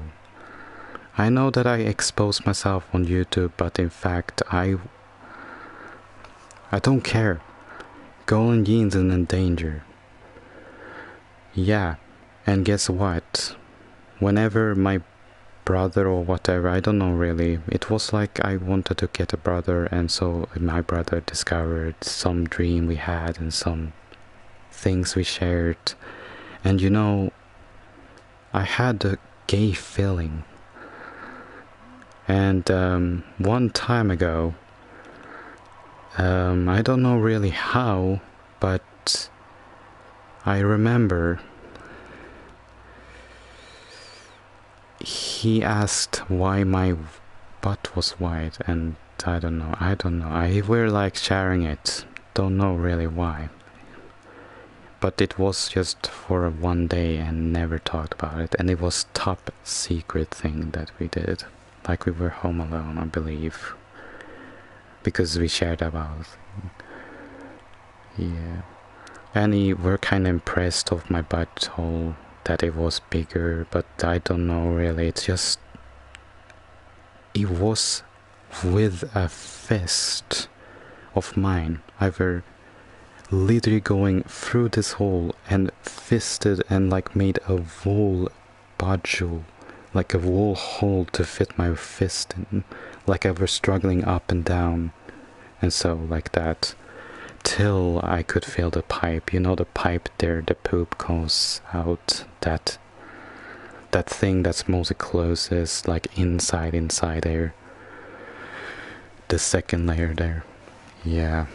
Speaker 1: I know that I exposed myself on YouTube, but in fact I don't care. Golden Jeans is in danger. Yeah. And guess what? Whenever my brother or whatever, I don't know really, it was like I wanted to get a brother, and so my brother discovered some dream we had and some things we shared. And you know, I had a gay feeling. And one time ago, I don't know really how, but I remember he asked why my butt was white, and I don't know, we're like sharing it, don't know really why, but it was just for one day and never talked about it, and it was top secret thing that we did, like we were home alone, I believe, because we shared about it. Yeah. And we were kind of impressed of my butthole, that it was bigger, but I don't know really. It's just, it was with a fist of mine. I were literally going through this hole and fisted and like made a wall budgel, like a wall hole to fit my fist in, like I was struggling up and down, and so like that, till I could feel the pipe. You know, the pipe there, the poop goes out, that thing that's mostly closest, like inside there, the second layer there. Yeah,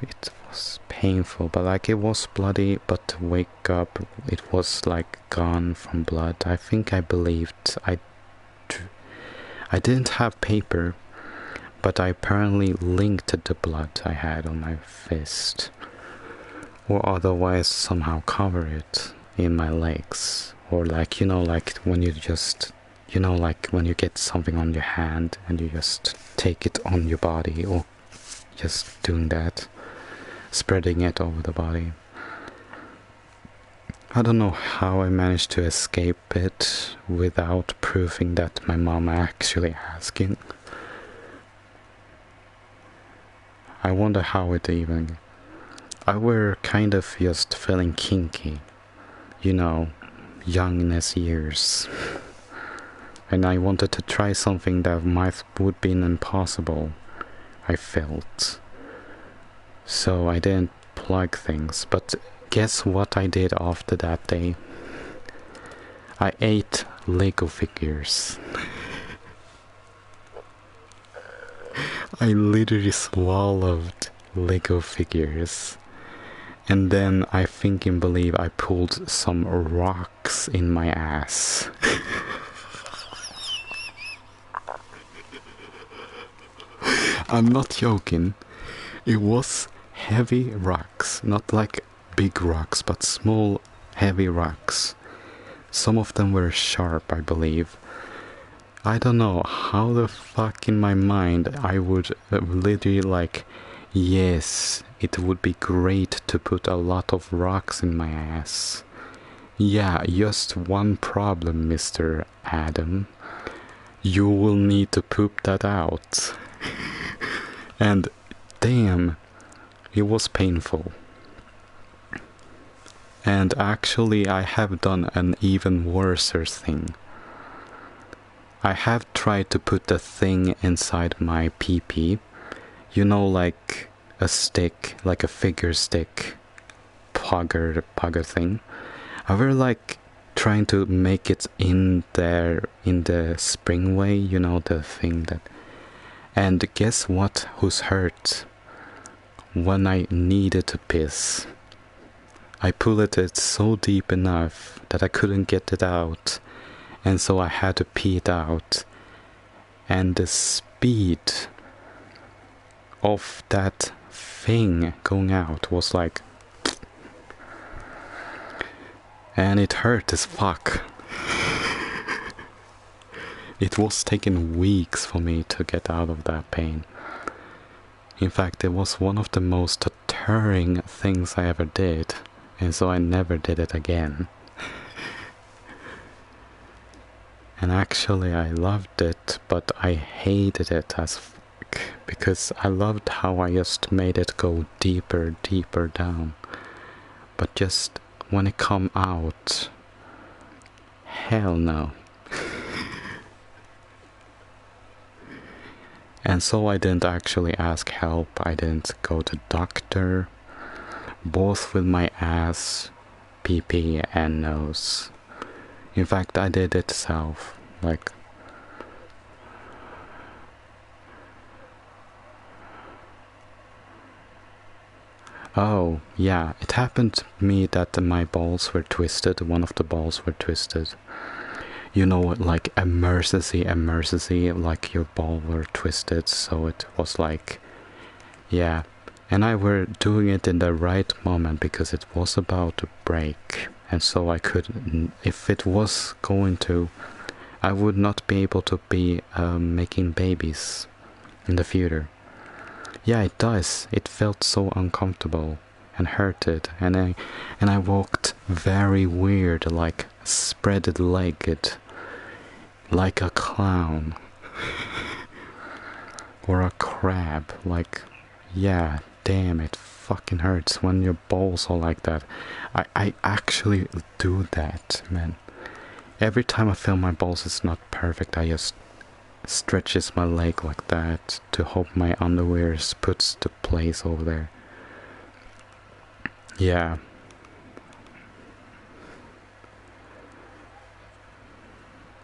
Speaker 1: it was painful, but like it was bloody, but to wake up it was like gone from blood. I think I believed I didn't have paper, but I apparently linked the blood I had on my fist, or otherwise somehow cover it in my legs, or like, you know, like when you just, you know, like when you get something on your hand and you just take it on your body, or just doing that, spreading it over the body. I don't know how I managed to escape it without proving that my mom actually asking. I wonder how it even... I were kind of just feeling kinky, you know, youngness years. And I wanted to try something that would be impossible, I felt. So I didn't plug things, but guess what I did after that day? I ate Lego figures. I literally swallowed Lego figures. And then I think and believe I pulled some rocks in my ass. I'm not joking. It was heavy rocks, not like big rocks, but small, heavy rocks. Some of them were sharp, I believe. I don't know how the fuck in my mind I would literally like, yes, it would be great to put a lot of rocks in my ass. Yeah, just one problem, Mr. Adam. You will need to poop that out. And damn, it was painful. And actually I have done an even worse thing. I have tried to put the thing inside my pee-pee. You know, like a stick, like a figure stick, pugger thing. I were like trying to make it in there, in the spring way, you know, the thing that... And guess what? Who's hurt? When I needed to piss, I pulled it so deep enough that I couldn't get it out, and so I had to pee it out. And the speed of that thing going out was like... And it hurt as fuck. It was taking weeks for me to get out of that pain. In fact, it was one of the most deterring things I ever did, and so I never did it again. And actually I loved it, but I hated it as fuck, because I loved how I just made it go deeper down. But just when it come out, hell no. And so I didn't actually ask help, I didn't go to doctor, both with my ass, pee-pee and nose. In fact, I did it self, like... Oh, yeah, it happened to me that my balls were twisted, one of the balls were twisted. You know, like emergency, like your ball were twisted, so it was like... Yeah, and I were doing it in the right moment because it was about to break. And so I could, if it was going to, I would not be able to be making babies in the future. Yeah, it does. It felt so uncomfortable and hurted, and I walked very weird, like spreaded legged, like a clown or a crab. Like, yeah, damn, it fucking hurts when your balls are like that. I actually do that, man. Every time I feel my balls is not perfect, I just stretches my leg like that to hope my underwear puts the place over there. Yeah.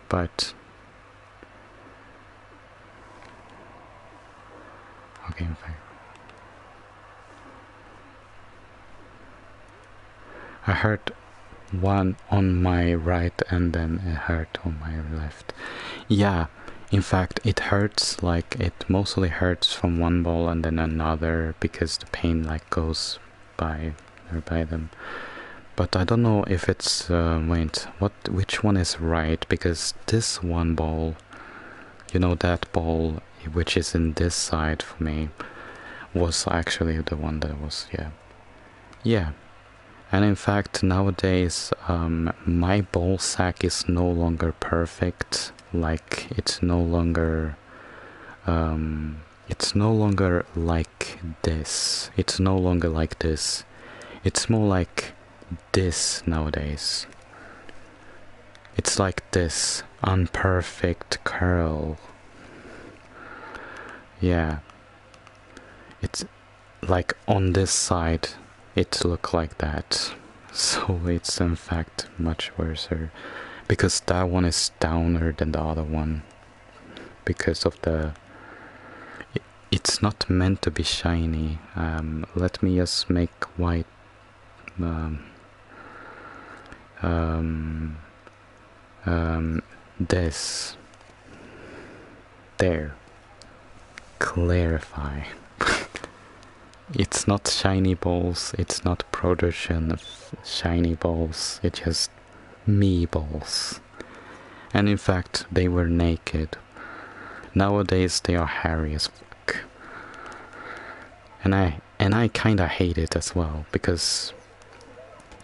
Speaker 1: But okay, okay. I hurt one on my right and then it hurt on my left. Yeah, in fact, it hurts, like it mostly hurts from one ball and then another because the pain like goes by or by them. But I don't know if it's wait, which one is right, because this one ball, you know, that ball which is in this side for me was actually the one that was, yeah. And in fact, nowadays, my ball sack is no longer perfect. Like, it's no longer like this. It's no longer like this. It's more like this nowadays. It's like this unperfect curl. Yeah. It's like on this side it looked like that, so it's in fact much worse because that one is downer than the other one because of it's not meant to be shiny. Let me just make white this there, clarify. It's not shiny balls, it's not production of shiny balls, it's just me balls. And in fact, they were naked. Nowadays they are hairy as fuck. And I kinda hate it as well, because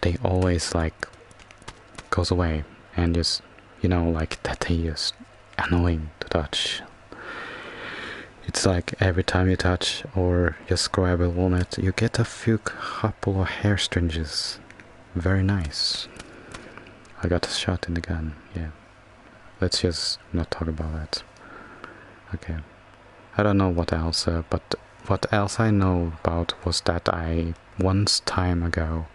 Speaker 1: they always like goes away and just, you know, like that they just annoying to touch. It's like every time you touch or just grab a walnut, you get a few couple of hair strings. Very nice. I got a shot in the gun, yeah. Let's just not talk about that. Okay. I don't know what else, but what else I know about was that I once time ago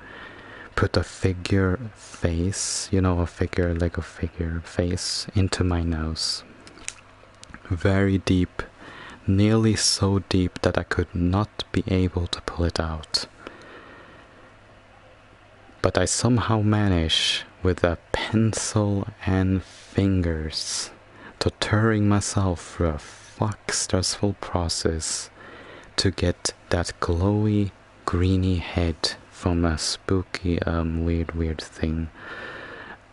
Speaker 1: put a figure face, you know, a figure, Lego figure face into my nose. Very deep. Nearly so deep that I could not be able to pull it out. But I somehow managed, with a pencil and fingers, torturing myself through a stressful process to get that glowy, greeny head from a spooky, weird thing.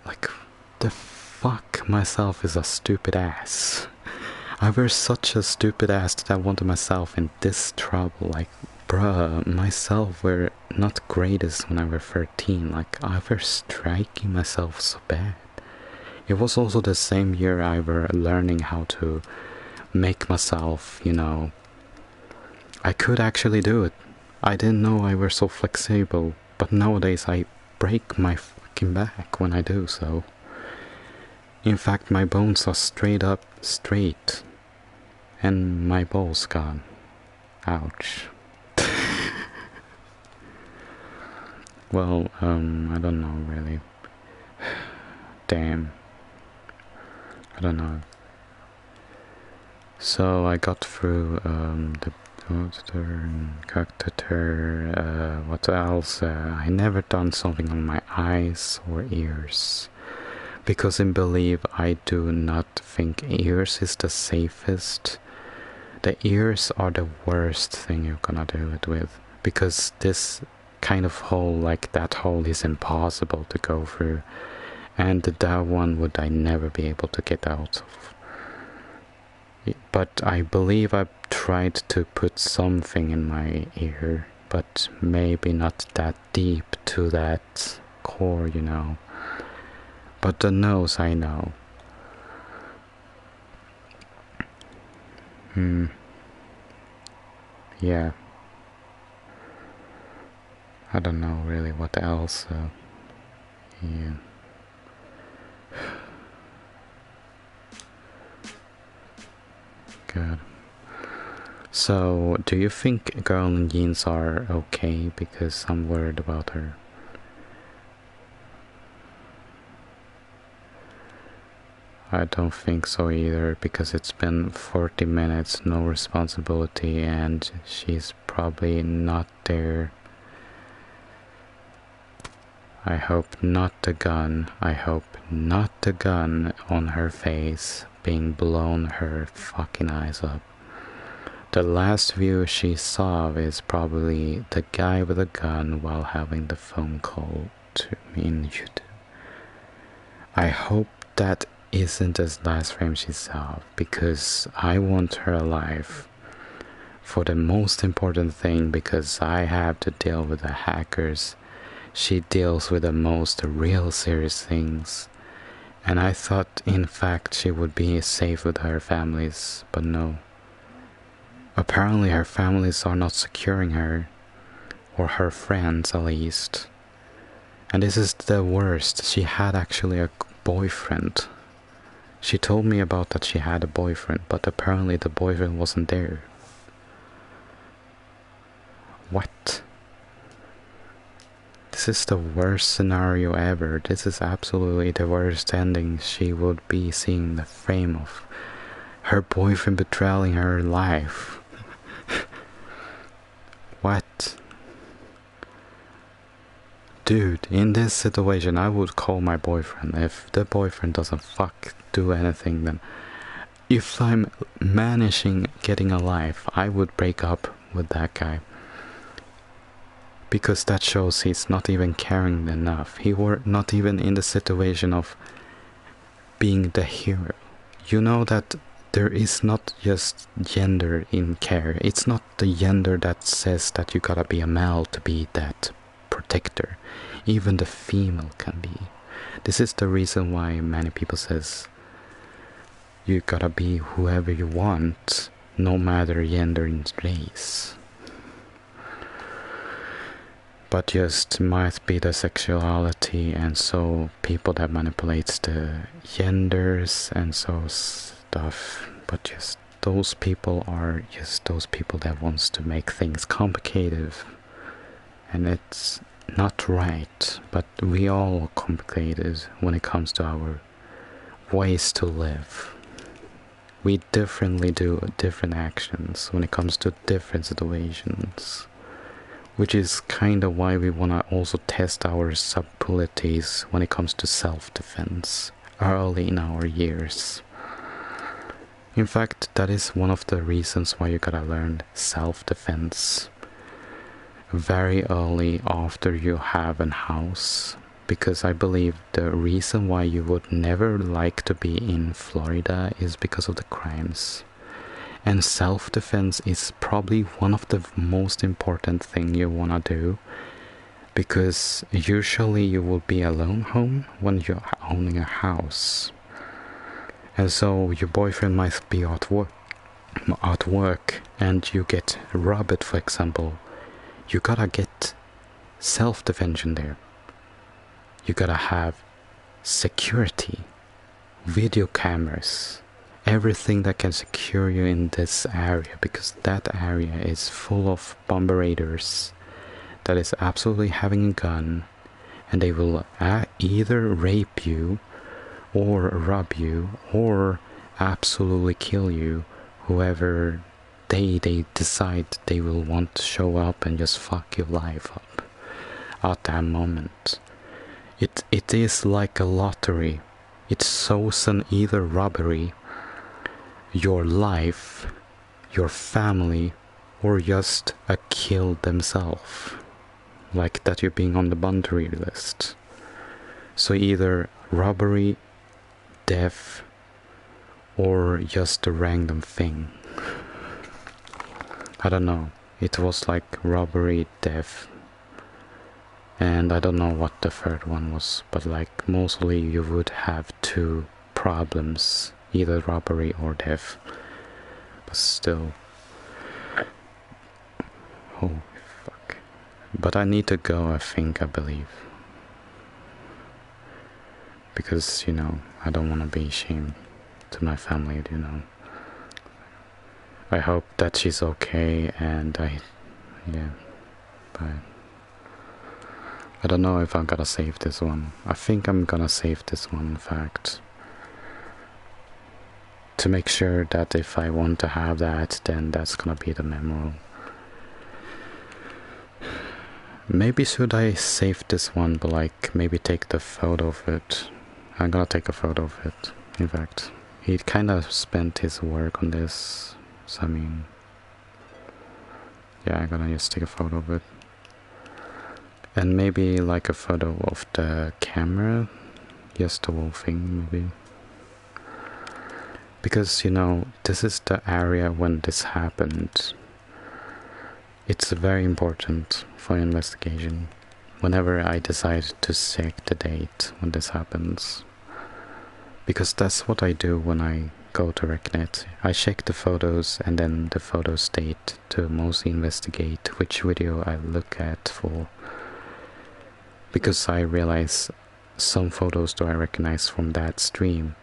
Speaker 1: Like, the fuck myself is a stupid ass. I were such a stupid ass that I wanted myself in this trouble. Like, bruh, myself were not greatest when I were 13. Like, I were striking myself so bad. It was also the same year I were learning how to make myself, you know, I could actually do it. I didn't know I were so flexible, but nowadays I break my fucking back when I do so. In fact, my bones are straight up straight. And my balls gone. Ouch. Well, I don't know really. Damn. I don't know. So I got through the character, what else? I never done something on my eyes or ears. Because in Believe I do not think ears is the safest. The ears are the worst thing you're gonna do it with, because this kind of hole, like that hole, is impossible to go through, and that one would I never be able to get out of. But I believe I tried to put something in my ear, but maybe not that deep to that core, you know. But the nose, I know. Yeah. I don't know really what else. Yeah. Good. So, do you think girl in jeans are okay? Because I'm worried about her. I don't think so either, because it's been 40 minutes, no responsibility, and she's probably not there. I hope not the gun. I hope not the gun on her face being blown her fucking eyes up. The last view she saw is probably the guy with a gun while having the phone call to me in YouTube. I hope that isn't the last frame she saw, because I want her alive for the most important thing, because I have to deal with the hackers. She deals with the most real serious things, and I thought in fact she would be safe with her families, but no. Apparently her families are not securing her, or her friends at least. And this is the worst, she had actually a boyfriend. She told me about that she had a boyfriend, but apparently the boyfriend wasn't there. What? This is the worst scenario ever. This is absolutely the worst ending she would be seeing the frame of. Her boyfriend betraying her life. What? Dude, in this situation I would call my boyfriend. If the boyfriend doesn't do anything, then if I'm managing getting a life, I would break up with that guy. Because that shows he's not even caring enough. He were not even in the situation of being the hero. You know that there is not just gender in care. It's not the gender that says that you gotta be a male to be that protector. Even the female can be. This is the reason why many people says you gotta be whoever you want, no matter gender and race. But just might be the sexuality, and so people that manipulates the genders and so stuff. But just those people are just those people that wants to make things complicated, and it's not right. But we all complicated when it comes to our ways to live. We differently do different actions when it comes to different situations. Which is kind of why we want to also test our subtleties when it comes to self-defense early in our years. In fact, that is one of the reasons why you gotta learn self-defense very early after you have a house. Because I believe the reason why you would never like to be in Florida is because of the crimes. And self-defense is probably one of the most important thing you wanna do, because usually you will be alone home when you're owning a house. And so your boyfriend might be at work and you get robbed, for example. You gotta get self-defense in there. You gotta have security, video cameras, everything that can secure you in this area, because that area is full of bomb raiders that is absolutely having a gun, and they will either rape you or rob you or absolutely kill you, whoever they decide they will want to show up and just fuck your life up at that moment. It is like a lottery. It shows an either robbery, your life, your family, or just a kill themselves. Like that you're being on the boundary list. So either robbery, death, or just a random thing. I don't know. It was like robbery, theft, and I don't know what the third one was, but like mostly you would have two problems, either robbery or theft. But still. Oh, fuck. But I need to go, I believe. Because, I don't want to be ashamed to my family. I hope that she's okay, and yeah, but I don't know if I'm gonna save this one. I think I'm gonna save this one, in fact, to make sure that if I want to have that, then that's gonna be the memorial. Maybe should I save this one, but like maybe take the photo of it. I'm gonna take a photo of it, in fact. He kind of spent his work on this, so I mean, yeah, I'm gonna just take a photo of it. And maybe like a photo of the camera, just the whole thing, maybe. Because, this is the area when this happened. It's very important for investigation. Whenever I decide to check the date when this happens. Because that's what I do when I go to RecNet. I check the photos and then the photo state to mostly investigate which video I look at for. Because I realize some photos do I recognize from that stream,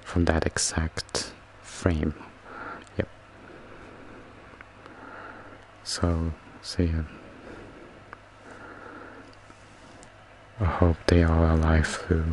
Speaker 1: from that exact frame. Yep. So, see ya. I hope they are alive too.